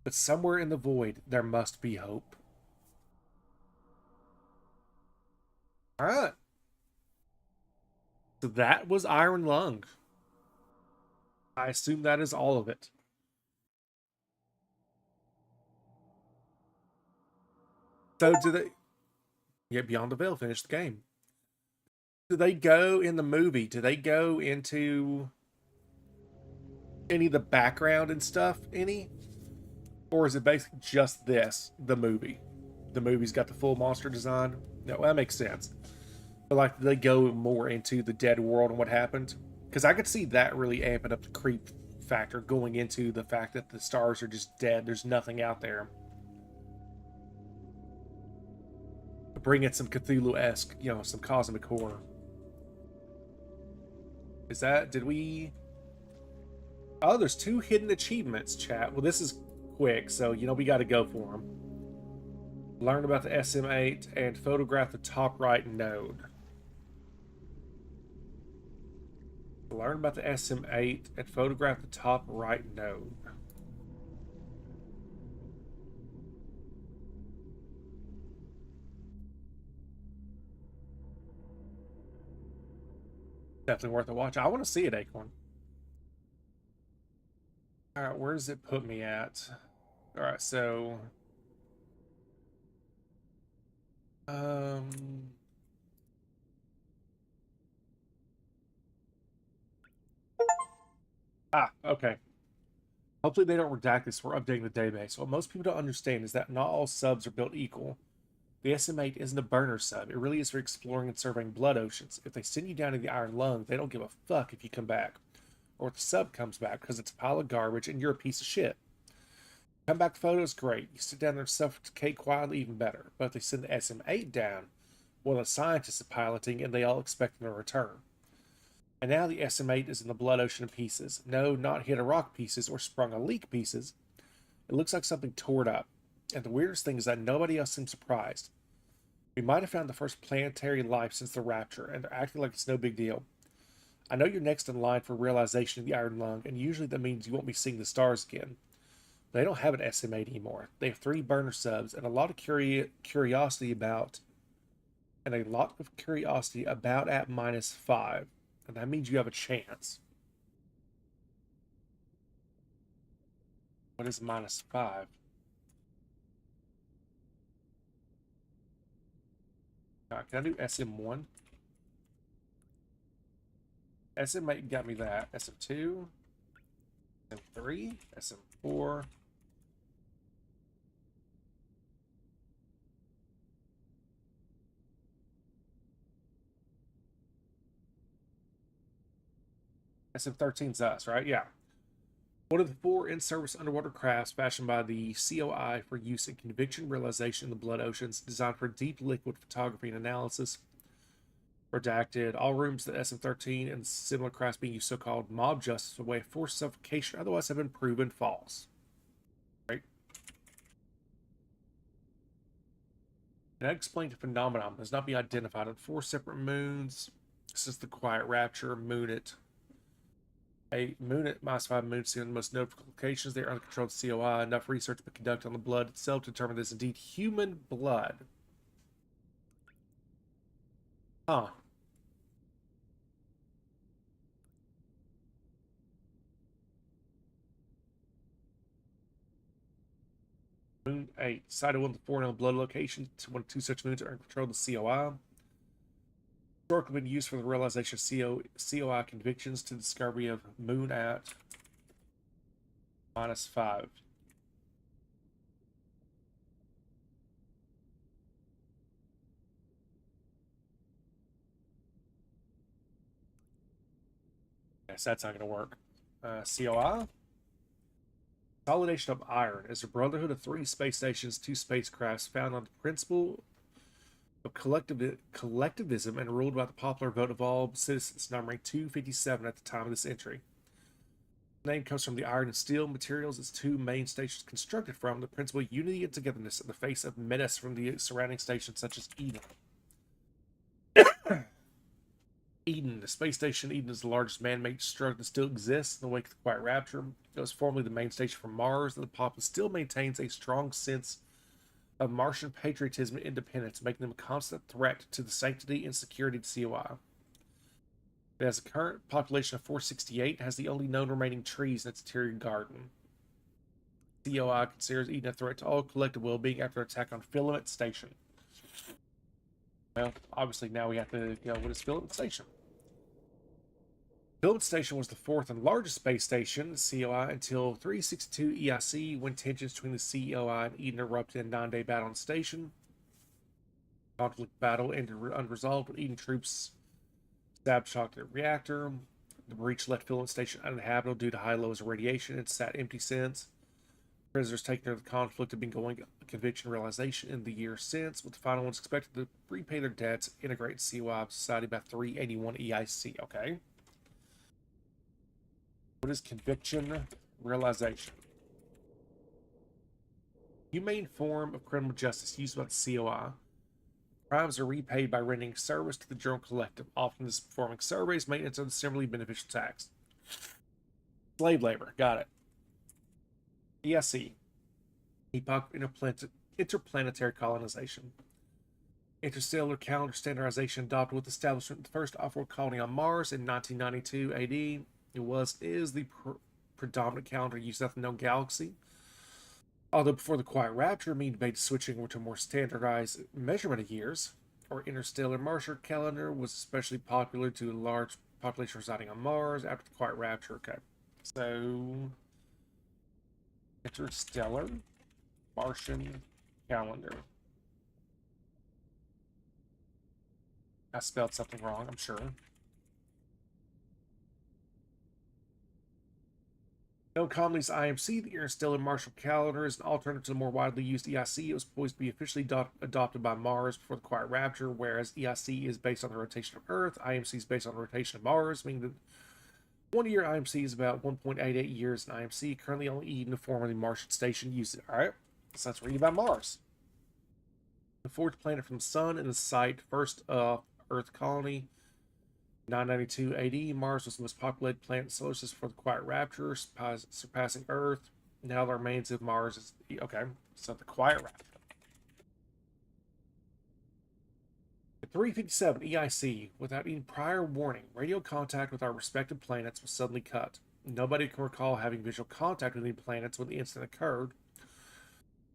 But somewhere in the void, there must be hope. Alright. So that was Iron Lung. I assume that is all of it. So do they... Yeah, Beyond the Veil finished the game. Do they go in the movie? Do they go into any of the background and stuff? Any? Or is it basically just this, the movie? The movie's got the full monster design? No, that makes sense. But like, do they go more into the dead world and what happened? Because I could see that really amping up the creep factor, going into the fact that the stars are just dead. There's nothing out there. Bring in some Cthulhu-esque, you know, some cosmic horror. Is that, did we... Oh, there's 2 hidden achievements, chat. Well, this is quick, so, you know, we got to go for them. Learn about the SM8 and photograph the top right node. Learn about the SM8 and photograph the top right node. Definitely worth a watch. I want to see it, Acorn. All right, where does it put me at? All right, so okay. Hopefully they don't redact this for updating the database. What most people don't understand is that not all subs are built equal. The SM8 isn't a burner sub. It really is for exploring and surveying blood oceans. If they send you down to the Iron Lung, they don't give a fuck if you come back. Or if the sub comes back, because it's a pile of garbage and you're a piece of shit. Comeback photos, great. You sit down there and suffocate quietly, even better. But if they send the SM8 down, well, the scientists are piloting and they all expect them to return. And now the SM8 is in the blood ocean of pieces. No, not hit a rock pieces or sprung a leak pieces. It looks like something tore it up. And the weirdest thing is that nobody else seems surprised. We might have found the first planetary life since the Rapture, and they're acting like it's no big deal. I know you're next in line for realization of the Iron Lung, and usually that means you won't be seeing the stars again. They don't have an SM8 anymore. They have 3 burner subs and a lot of curiosity about at -5. And that means you have a chance. What is -5? Can I do SM1? SM8 got me that. SM2, SM3, SM4. SM-13's us, right? Yeah. One of the 4 in-service underwater crafts fashioned by the COI for use in conviction realization in the blood oceans, designed for deep liquid photography and analysis. Redacted. All rooms that SM-13 and similar crafts being used so-called mob justice, a way of forced suffocation, otherwise have been proven false. Right? An unexplained phenomenon does not be identified on 4 separate moons. This is the Quiet Rapture, Moonit. A Moonit, -5 moons seen on the most notable locations. They are uncontrolled COI. Enough research to be conducted on the blood itself to determine this is indeed human blood. Huh. Moon 8. Decided one of the 4 known blood locations. One of 2 such moons are uncontrolled the COI. Historically been used for the realization of COI convictions to the discovery of moon at -5. Yes, that's not going to work. COI? Consolidation of Iron is a brotherhood of 3 space stations, 2 spacecrafts found on the principle of collectivism and ruled by the popular vote of all citizens, numbering 257 at the time of this entry. The name comes from the iron and steel materials its 2 main stations constructed from, the principle unity and togetherness in the face of menace from the surrounding stations such as Eden. Eden, the space station Eden is the largest man-made structure that still exists in the wake of the Quiet Rapture. It was formerly the main station for Mars, and the populace still maintains a strong sense of Martian patriotism and independence, making them a constant threat to the sanctity and security of COI. It has a current population of 468 and has the only known remaining trees in its interior garden. COI considers Eden a threat to all collective well-being after an attack on Filament Station. Well, obviously now we have to go what is Filament Station. Filament Station was the 4th and largest space station, COI, until 362 EIC, when tensions between the COI and Eden erupted in a 9-day battle on the station. Conflict battle ended unresolved when Eden troops sabotaged the reactor. The breach left Filament Station uninhabitable due to high levels of radiation and sat empty since. Prisoners taken over the conflict have been going conviction realization in the year since, with the final ones expected to repay their debts, integrate COI society by 381 EIC. Okay. What is conviction realization? Humane form of criminal justice used by the COI. Crimes are repaid by rendering service to the general collective, often as performing surveys, maintenance, or the similarly beneficial tax. Slave labor, got it. EIC, Epoch Interplanetary Colonization. Interstellar calendar standardization adopted with the establishment of the first off-world colony on Mars in 1992 AD. It is the predominant calendar used at the known galaxy. Although before the Quiet Rapture, many debated switching over to a more standardized measurement of years, or interstellar Martian calendar was especially popular to a large population residing on Mars after the Quiet Rapture. Okay, so interstellar Martian calendar. I spelled something wrong, I'm sure. Known commonly as IMC, the Interstellar Martian Calendar is an alternative to the more widely used EIC. It was supposed to be officially adopted by Mars before the Quiet Rapture, whereas EIC is based on the rotation of Earth, IMC is based on the rotation of Mars, meaning that 1 year IMC is about 1.88 years in IMC. Currently only Eden, formerly Martian Station, uses it. Alright, so let's read about Mars. The 4th planet from the Sun and the site, first Earth colony. 992 AD, Mars was the most populated planet in the solar system for the Quiet Rapture, surpassing Earth. Now the remains of Mars is... Okay, so the Quiet Rapture. At 357 EIC, without any prior warning, radio contact with our respective planets was suddenly cut. Nobody can recall having visual contact with any planets when the incident occurred,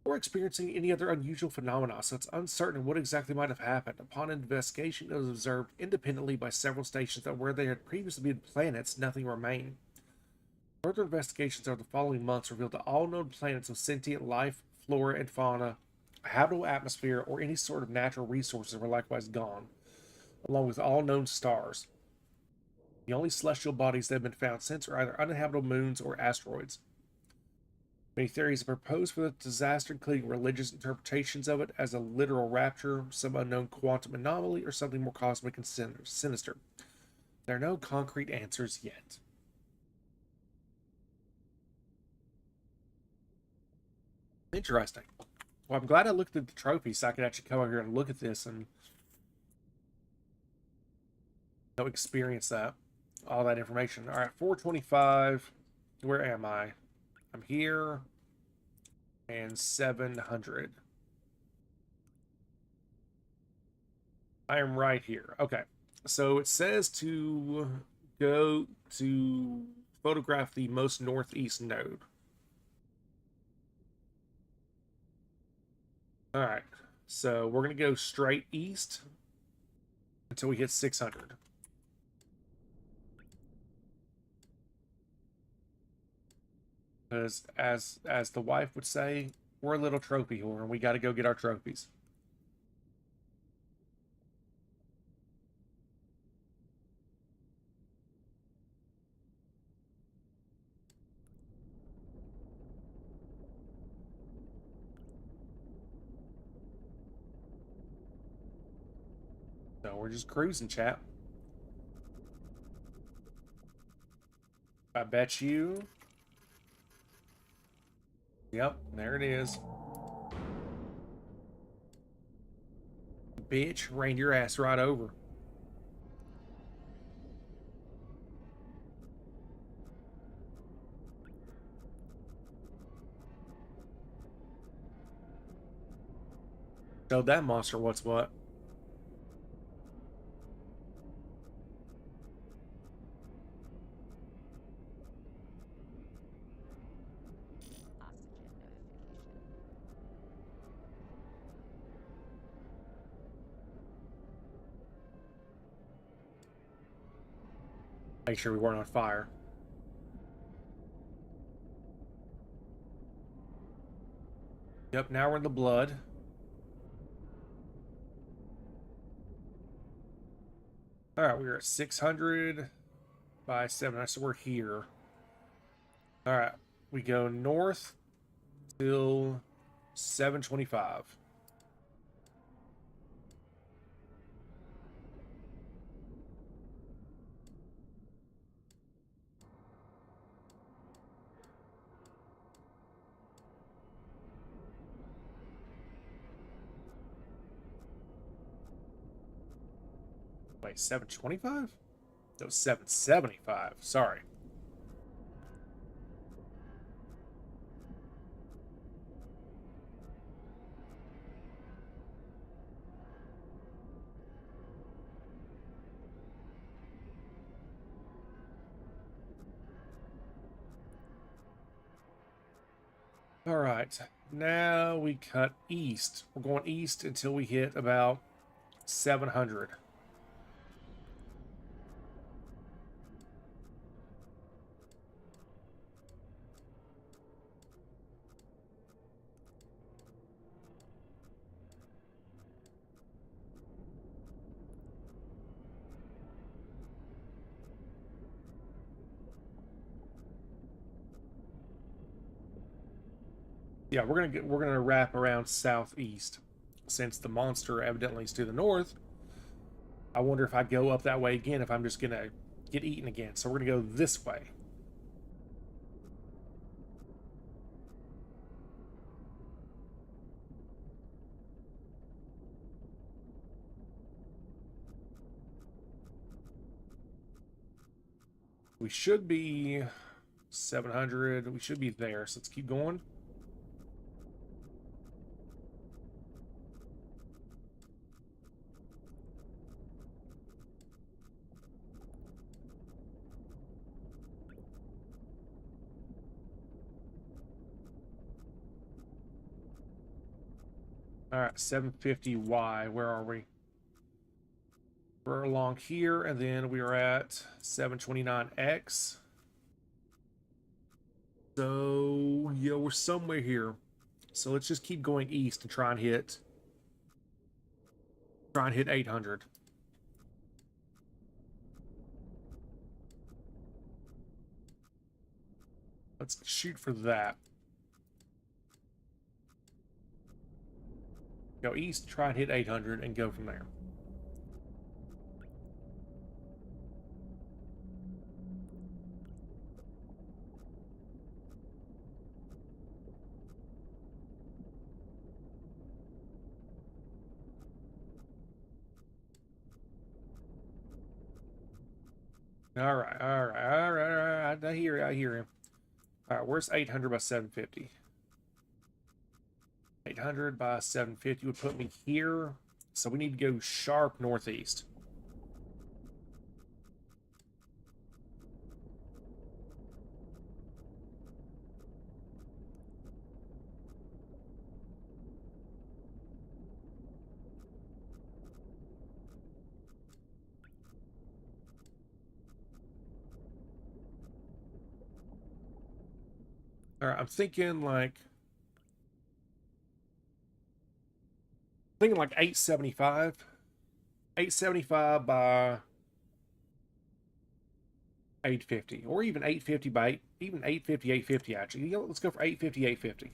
or experiencing any other unusual phenomena, so it's uncertain what exactly might have happened. Upon investigation, it was observed independently by several stations that where there had previously been planets, nothing remained. Further investigations over the following months revealed that all known planets with sentient life, flora, and fauna, a habitable atmosphere, or any sort of natural resources were likewise gone, along with all known stars. The only celestial bodies that have been found since are either uninhabitable moons or asteroids. Many theories are proposed for the disaster, including religious interpretations of it as a literal rapture, some unknown quantum anomaly, or something more cosmic and sinister. There are no concrete answers yet. Interesting. Well, I'm glad I looked at the trophy so I could actually come over here and look at this and experience that. All that information. All right, 425. Where am I? I'm here. And 700. I am right here. Okay. So it says to go to photograph the most northeast node. All right. So we're going to go straight east until we hit 600. Because as the wife would say, we're a little trophy whore and we got to go get our trophies. So we're just cruising, chat. I bet you. Yep, there it is. Bitch, ran your ass right over. Showed that monster what's what. Make sure we weren't on fire. Yep, now we're in the blood. Alright, we're at 600 by 7. So we're here. Alright, we go north till 725. Wait, 725? No, 775. Sorry. All right, now we cut east. We're going east until we hit about 700. Yeah, we're gonna wrap around southeast, since the monster evidently is to the north. I wonder if I go up that way again, if I'm just gonna get eaten again. So we're gonna go this way. We should be 700. We should be there. So let's keep going. All right, 750Y. Where are we? We're along here, and then we are at 729X. So, yeah, we're somewhere here. So let's just keep going east and try and hit 800. Let's shoot for that. Go east, try and hit 800, and go from there. All right, all right, all right, all right. I hear him. All right, where's 800 by 750? 800 by 750 would put me here. So we need to go sharp northeast. All right, I'm thinking like 875. 875 by 850, or even 850 by 8, even 850, 850 actually. You know, let's go for 850, 850.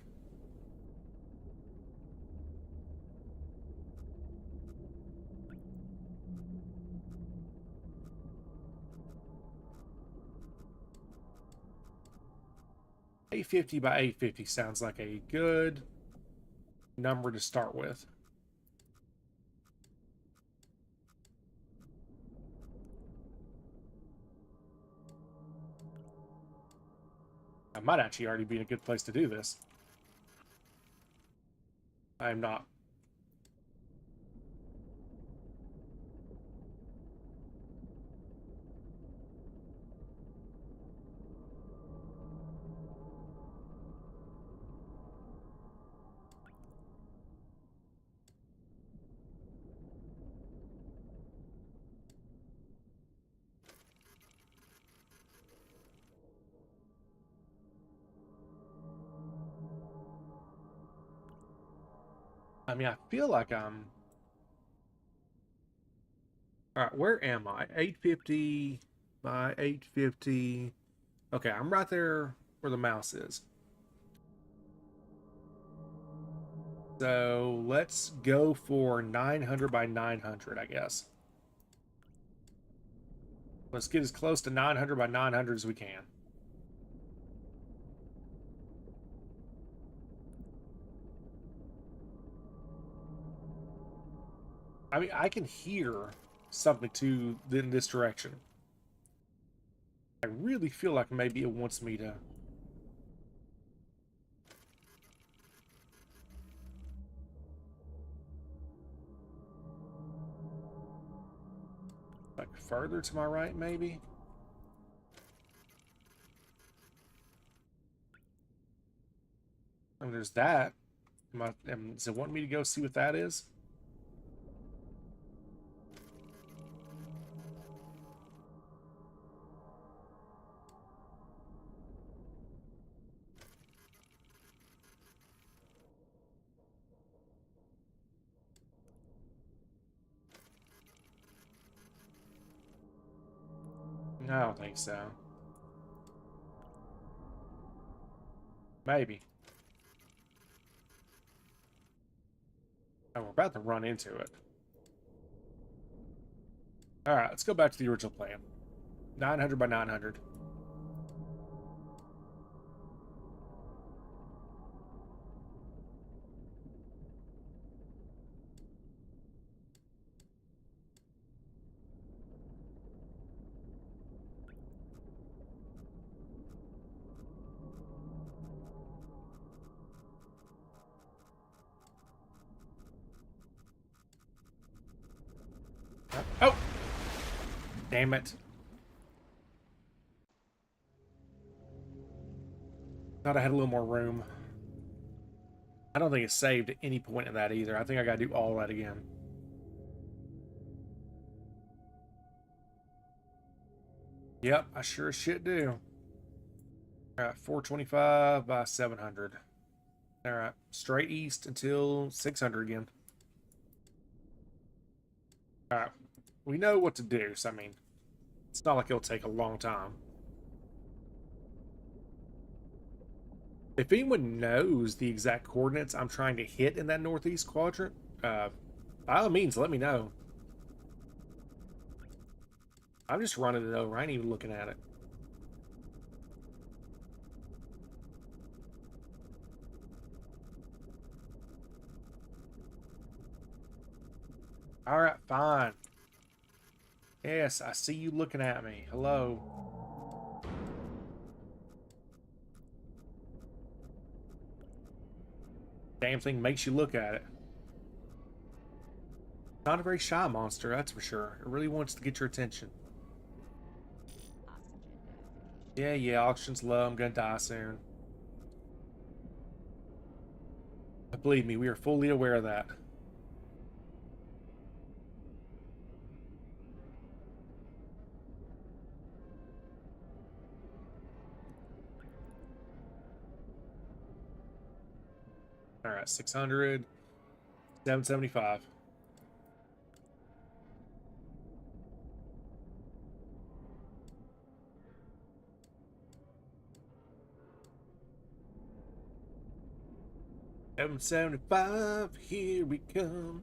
$850 by $850 sounds like a good number to start with. I might actually already be in a good place to do this. I am not. I mean, I feel like I'm... Alright, where am I? 850 by 850. Okay, I'm right there where the mouse is. So let's go for 900 by 900, I guess. Let's get as close to 900 by 900 as we can. I mean, I can hear something in this direction. I really feel like maybe it wants me to... like further to my right, maybe? And there's that. Does it want me to go see what that is? No, I don't think so. Maybe. Oh, we're about to run into it. Alright, let's go back to the original plan. 900 by 900. Oh! Damn it. Thought I had a little more room. I don't think it's saved at any point in that either. I think I gotta do all that again. Yep, I sure as shit do. Alright, 425 by 700. Alright, straight east until 600 again. Alright, we know what to do, so I mean, it's not like it'll take a long time. If anyone knows the exact coordinates I'm trying to hit in that northeast quadrant, by all means, let me know. I'm just running it over. I ain't even looking at it. All right, fine. Yes, I see you looking at me. Hello. Damn thing makes you look at it. Not a very shy monster, that's for sure. It really wants to get your attention. Yeah, oxygen's low. I'm gonna die soon. Believe me, we are fully aware of that. All right, 600, 775. $775, here we come.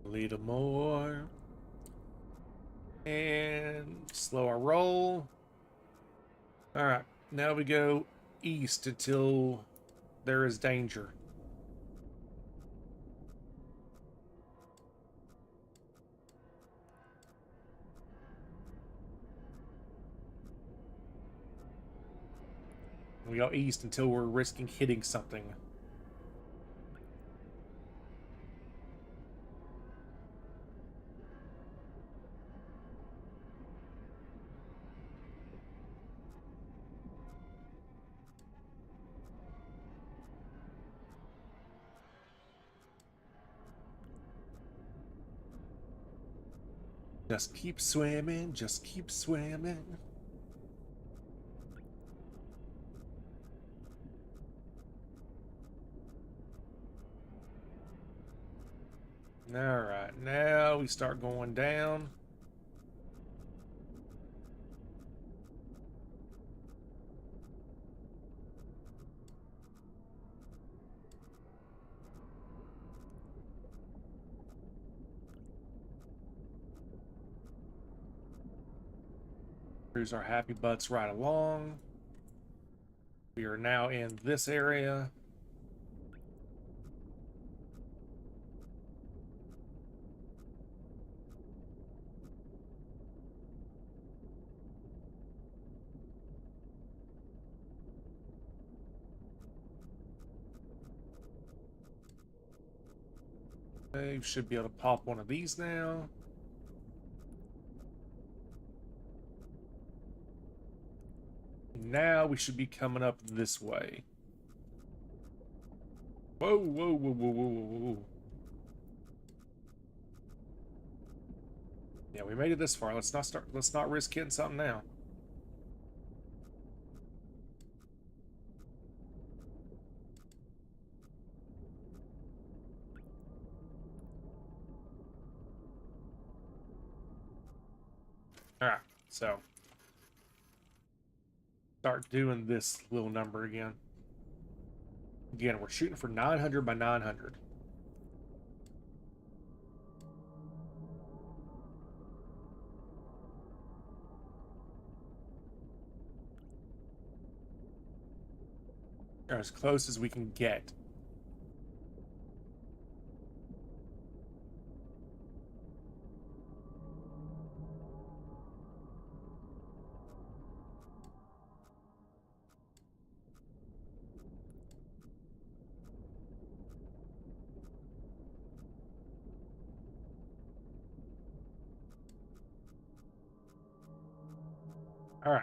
A little more. And slow our roll. Alright, now we go east until there is danger. We go east until we're risking hitting something. Just keep swimming, just keep swimming. Alright, now we start going down. Cruise our happy butts right along. We are now in this area. Okay, should be able to pop one of these now. Now we should be coming up this way. Whoa, whoa, whoa, whoa, whoa, whoa, whoa. Yeah, we made it this far. Let's not risk hitting something now. Alright, so start doing this little number again. Again, we're shooting for 900 by 900. As close as we can get. All right.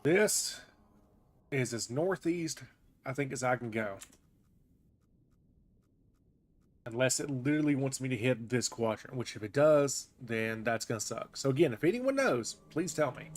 This is as northeast, I think, as I can go. Unless it literally wants me to hit this quadrant, which if it does, then that's going to suck. So again, if anyone knows, please tell me.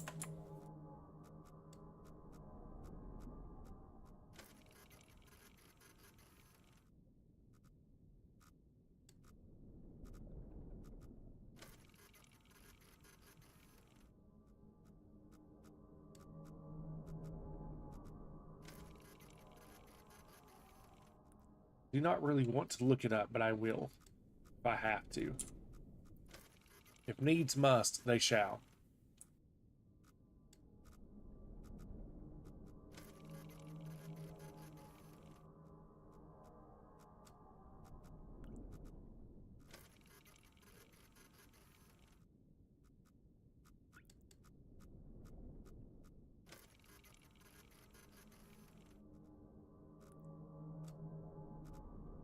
Do not really want to look it up, but I will if I have to. If needs must, they shall.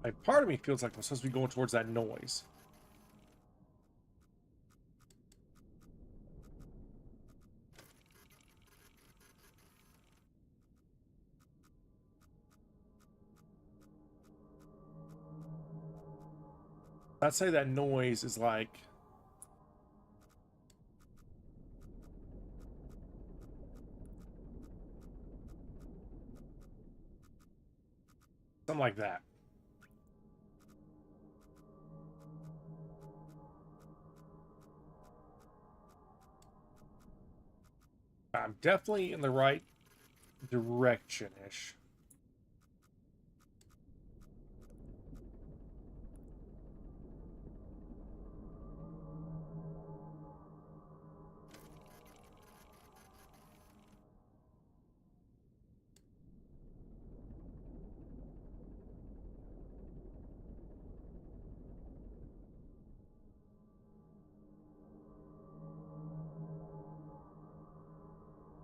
Like, part of me feels like I'm supposed to be going towards that noise. I'd say that noise is like something like that. I'm definitely in the right direction-ish.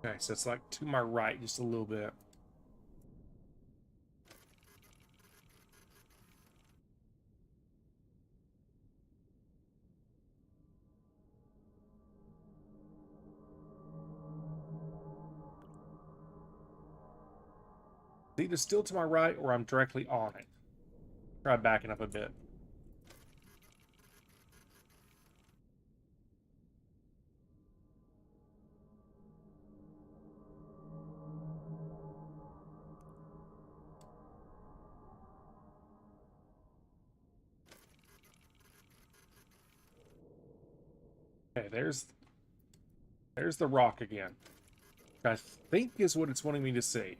Okay, so it's like to my right just a little bit. It's either still to my right or I'm directly on it. Try backing up a bit. Okay, there's the rock again. I think is what it's wanting me to see.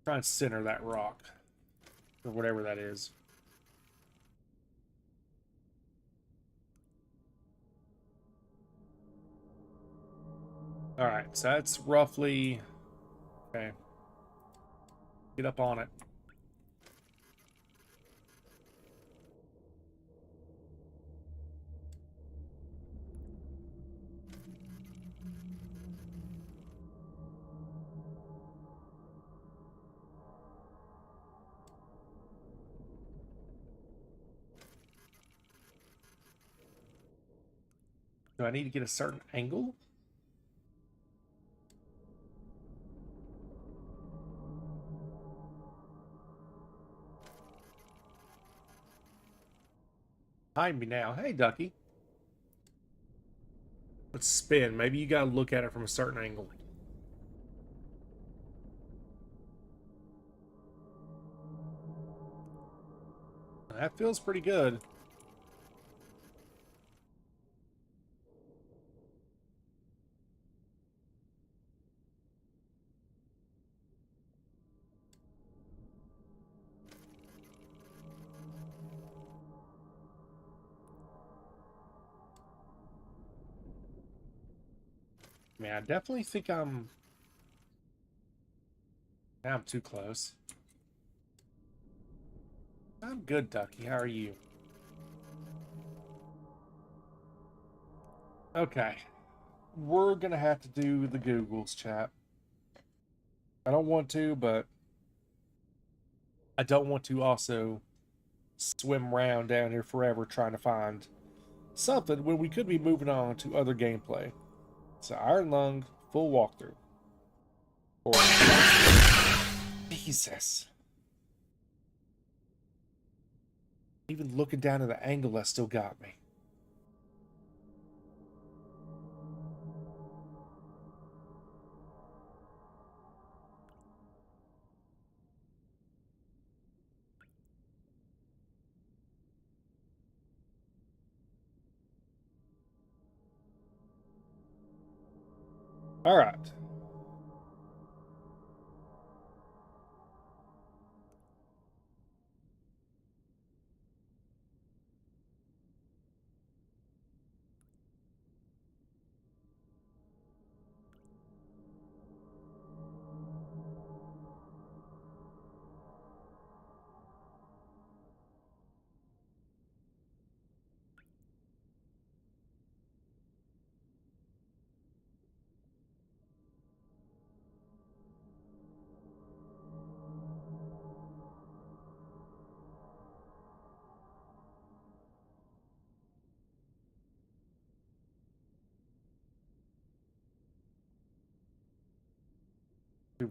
Try and center that rock. Or whatever that is. Alright, so that's roughly... Okay. Get up on it. Do I need to get a certain angle? Behind me now. Hey, Ducky. Let's spin. Maybe you gotta look at it from a certain angle. That feels pretty good. Man, I definitely think I'm too close. I'm good, Ducky. How are you? Okay. We're gonna have to do the Googles, chat. I don't want to, but I don't want to also swim around down here forever trying to find something when we could be moving on to other gameplay. So Iron Lung, full walkthrough. Or Jesus. Even looking down at the angle, that still got me. All right.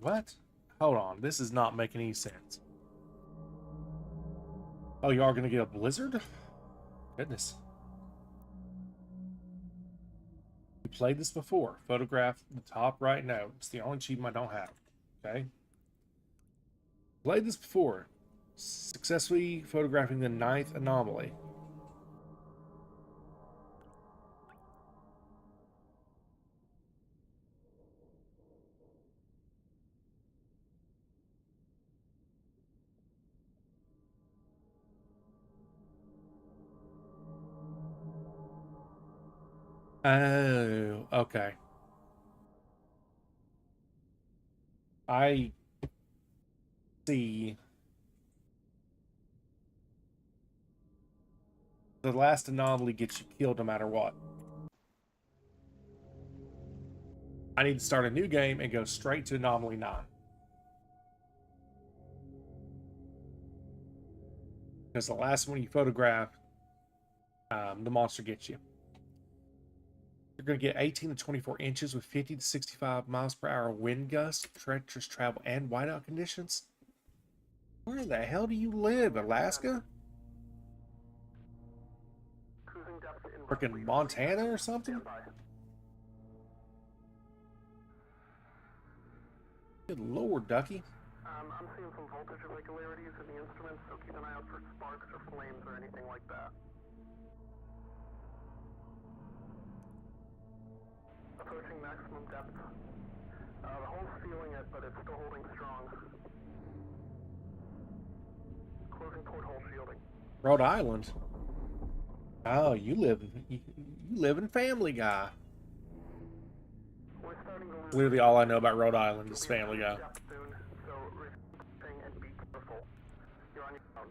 What? Hold on. This is not making any sense. Oh, you are going to get a blizzard? Goodness. We played this before. Photograph the top right note. It's the only achievement I don't have. Okay. Played this before. Successfully photographing the 9th anomaly. Oh, okay. I see. The last anomaly gets you killed no matter what. I need to start a new game and go straight to anomaly 9. Because the last one you photograph, the monster gets you. You're going to get 18 to 24 inches with 50 to 65 miles per hour wind gusts, treacherous travel, and whiteout conditions. Where the hell do you live, Alaska? Cruising depth in Freaking Montana or something? standby. Good lord, Ducky. I'm seeing some voltage irregularities in the instruments, so keep an eye out for sparks or flames or anything like that. Approaching maximum depth. The hull's feeling it, but it's still holding strong. Closing port hole shielding. Rhode Island. Oh, you live in Family Guy. We're starting to lose. Literally all I know about Rhode Island is Family Guy. Depth soon, so refing and be careful. You're on your own.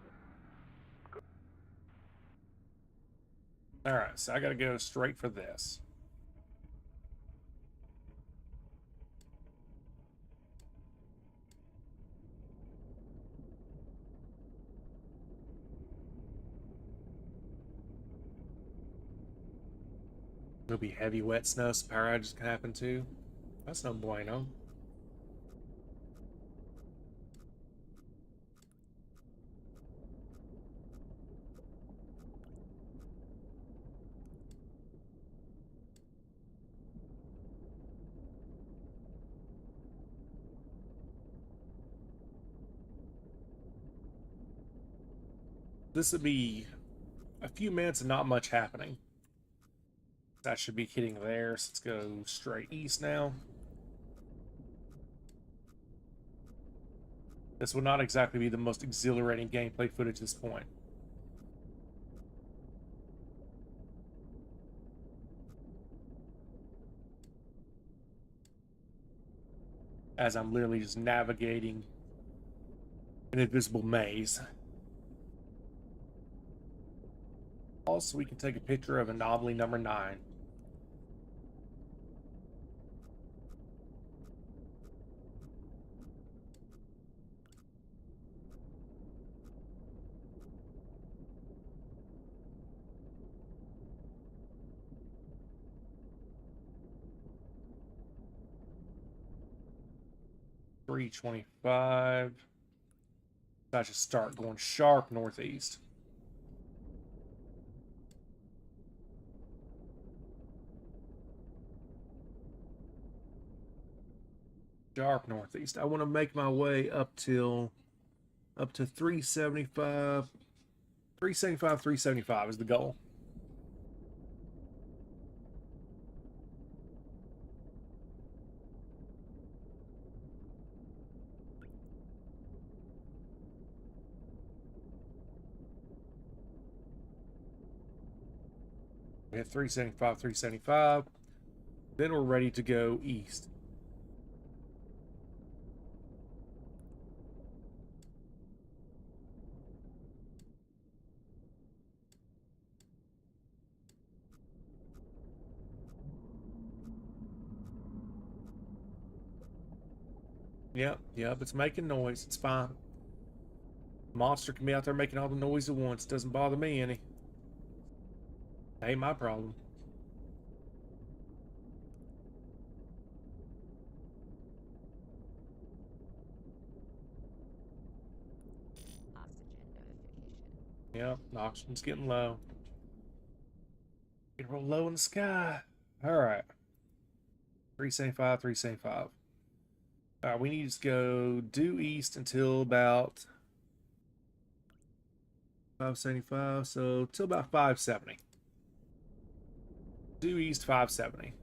Alright, so I gotta go straight for this. There'll be heavy wet snow, so power outages can happen too. That's no bueno. This would be a few minutes and not much happening. That should be hitting there, so let's go straight east now. This will not exactly be the most exhilarating gameplay footage at this point. As I'm literally just navigating an invisible maze. Also, we can take a picture of anomaly number 9. $325. That should start going sharp northeast. Sharp northeast. I want to make my way up to 375. 375 is the goal. We hit 375, 375. Then we're ready to go east. Yep, it's making noise. It's fine. Monster can be out there making all the noise at once. Doesn't bother me any. Ain't my problem. Oxygen notification. Yep, the oxygen's getting low. Getting real low in the sky. Alright. 375, 375. Alright, we need to go due east until about 575, so till about 570. Due east 570.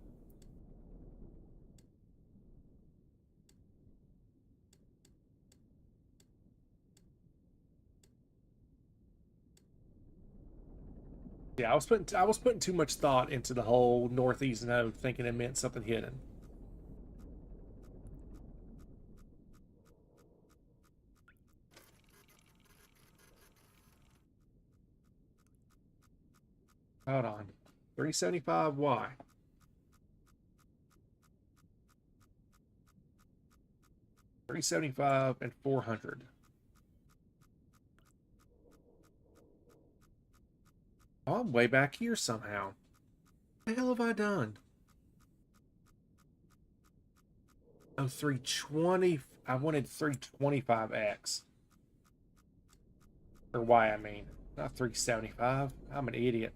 Yeah, I was putting too much thought into the whole northeast node, thinking it meant something hidden. Hold on. 375, why? $375 and 400. Oh, I'm way back here somehow. What the hell have I done? Oh, 320. I wanted 325X. Or Y, I mean. Not 375. I'm an idiot.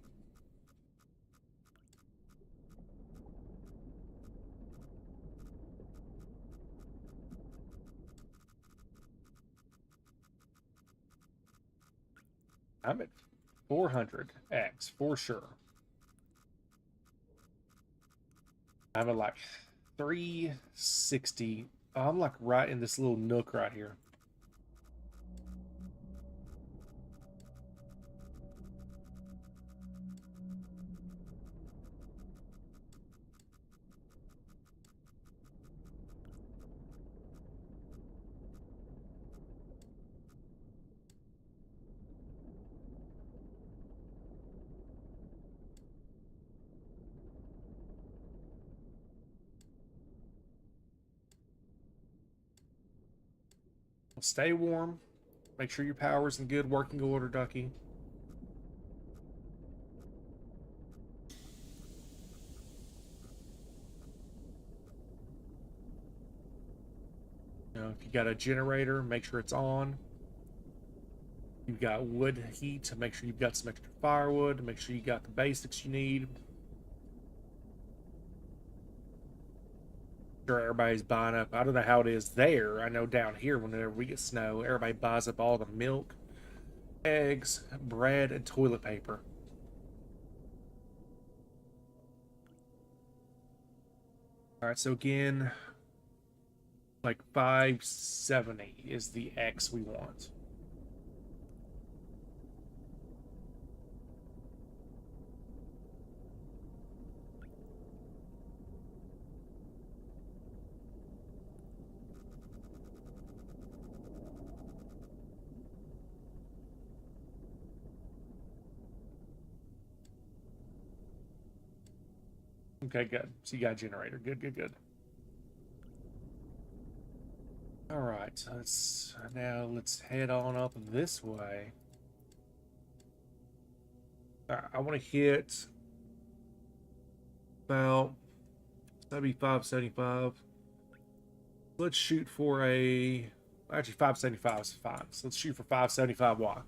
I'm at 400X for sure. I'm at like 360. Oh, I'm like right in this little nook right here. Stay warm. Make sure your power's in good working order, Ducky. You know, if you got a generator, make sure it's on. You've got wood heat, make sure you've got some extra firewood, make sure you got the basics you need. Sure, everybody's buying up. I don't know how it is there. I know down here, whenever we get snow, everybody buys up all the milk, eggs, bread, and toilet paper. Alright, so again, like 570 is the X we want. Okay, good. So you got a generator. Good. All right, so let's head on up this way. All right, I want to hit about 75, 75. Let's shoot for actually 575 is fine. So let's shoot for 575 watt.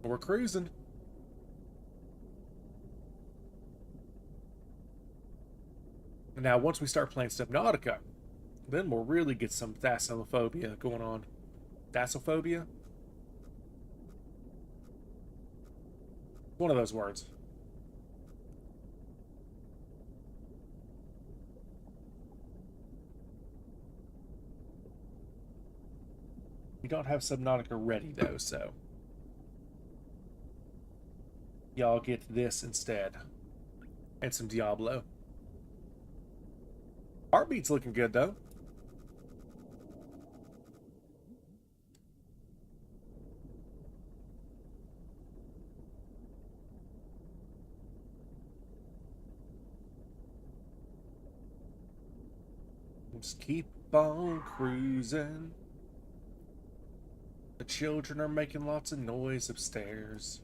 We're cruising. Now, once we start playing Subnautica, then we'll really get some thalassophobia going on. Thalassophobia? One of those words. We don't have Subnautica ready, though, so y'all get this instead. And some Diablo. Heartbeat's looking good, though. Just keep on cruising. The children are making lots of noise upstairs.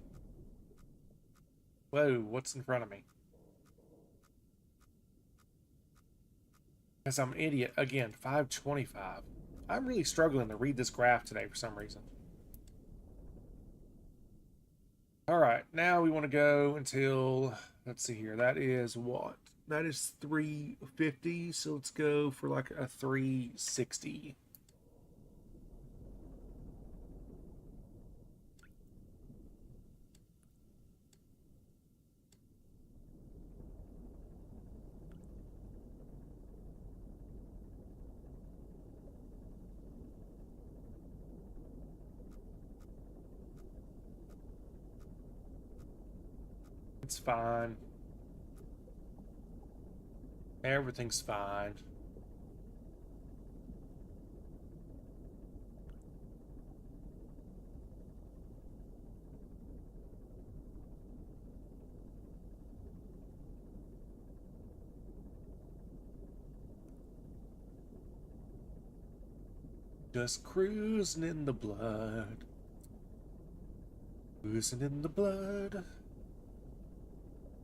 Whoa, what's in front of me? Because I'm an idiot. Again, 525. I'm really struggling to read this graph today for some reason. Alright, now we want to go until, let's see here, that is what? That is 350, so let's go for like a 360. It's fine. Everything's fine. Just cruising in the blood. Cruising in the blood.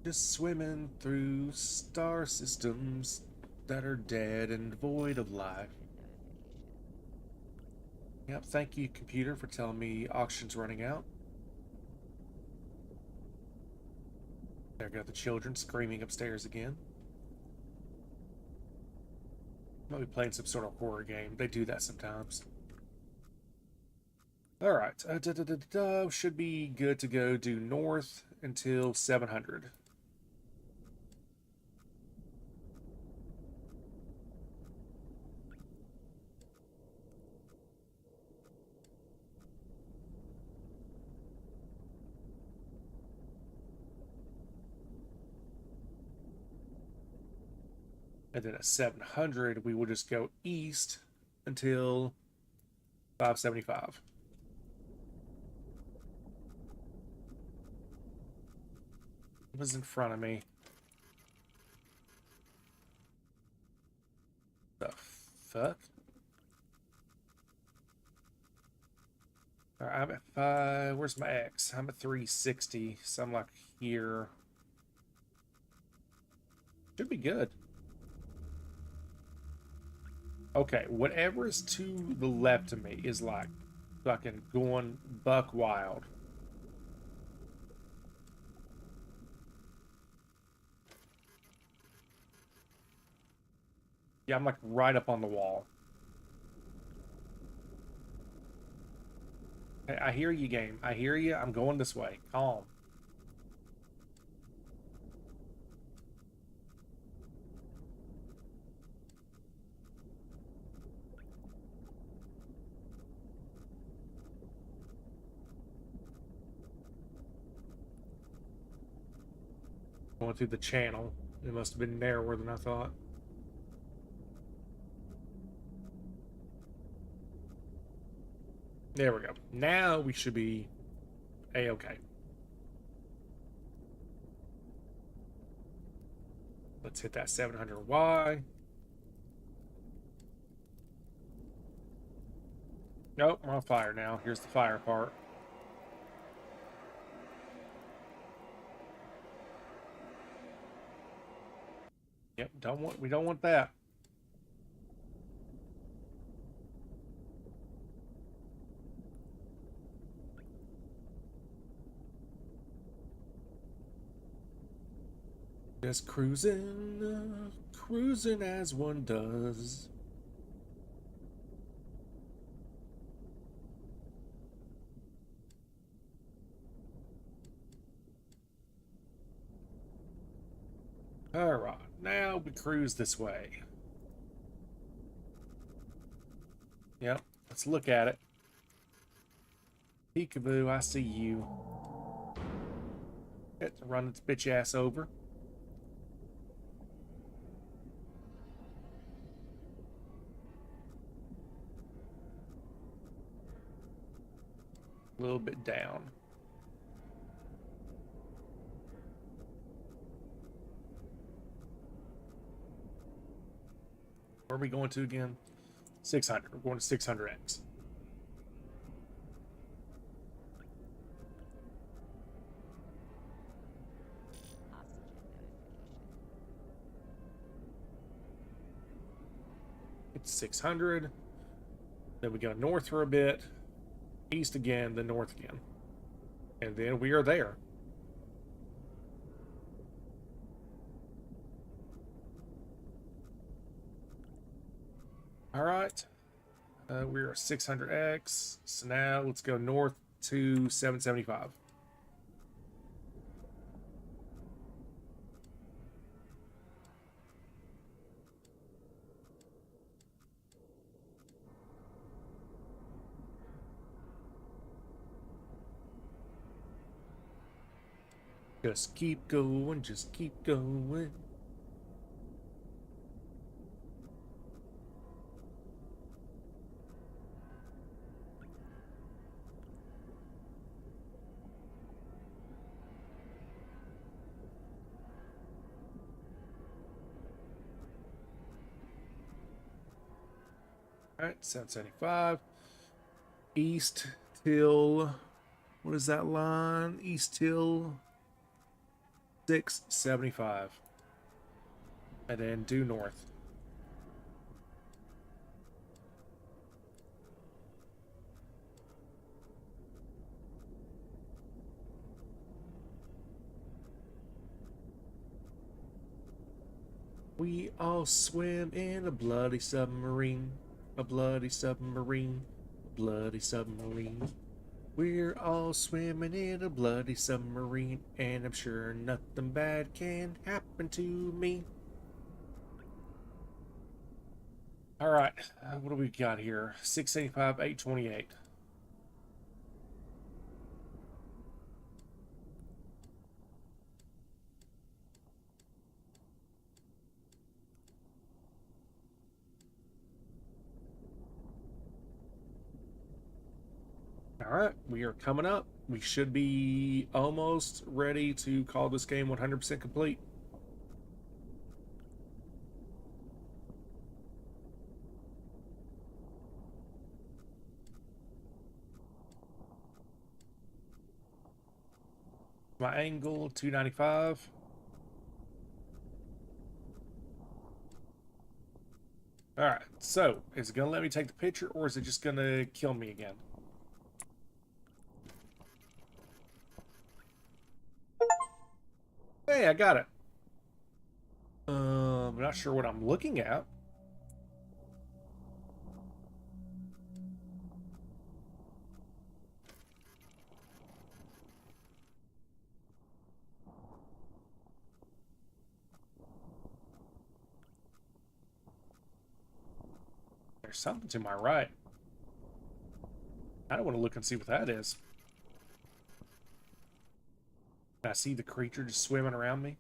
Just swimming through star systems that are dead and void of life. Yep, thank you, computer, for telling me auction's running out. There go the children screaming upstairs again. Might be playing some sort of horror game. They do that sometimes. Alright, should be good to go due north until 700. And then at 700, we will just go east until 575. What was in front of me? The fuck? Alright, I'm at 5. Where's my X? I'm at 360, so I'm like here. Should be good. Okay, whatever is to the left of me is like fucking going buck wild. Yeah, I'm like right up on the wall. Hey, I hear you, game. I hear you. I'm going this way. Calm. Going through the channel. It must have been narrower than I thought. There we go. Now we should be A-okay. Let's hit that 700Y. Nope, we're on fire now. Here's the fire part. Yep, we don't want that. Just cruising, cruising as one does. Alright, now we cruise this way. Yep, let's look at it. Peekaboo, I see you. Get to run its bitch ass over. A little bit down. Where are we going to again? 600. We're going to 600X. It's 600. Then we go north for a bit, east again, then north again. And then we are there. All right. We're at 600X. So now let's go north to 775. Just keep going, just keep going. All right, 775. East till, what is that line? East till 675. And then due north. We all swim in a bloody submarine. A bloody submarine. A bloody submarine. We're all swimming in a bloody submarine, and I'm sure nothing bad can happen to me. All right, what do we got here? 685, 828. All right, we are coming up. We should be almost ready to call this game 100% complete. My angle, 295. All right, so is it going to let me take the picture, or is it just going to kill me again? Hey, I got it. I'm not sure what I'm looking at. There's something to my right. I don't want to look and see what that is. Can I see the creature just swimming around me?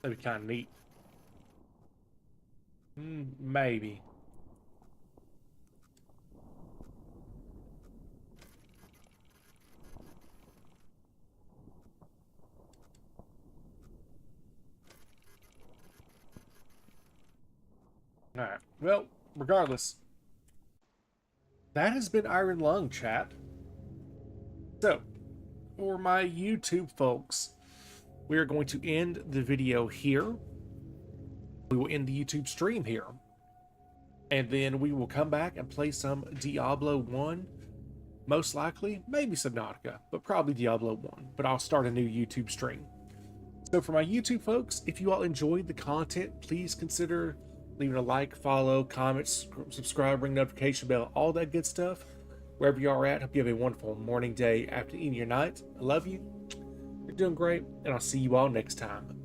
That'd be kind of neat. Maybe. Alright, well, regardless, that has been Iron Lung, chat. So, for my YouTube folks, we are going to end the video here. We will end the YouTube stream here. And then we will come back and play some Diablo 1. Most likely, maybe Subnautica, but probably Diablo 1. But I'll start a new YouTube stream. So for my YouTube folks, if you all enjoyed the content, please consider leaving a like, follow, comment, subscribe, ring notification bell, all that good stuff. Wherever you are at, hope you have a wonderful morning, day, afternoon, your night. I love you. You're doing great, and I'll see you all next time.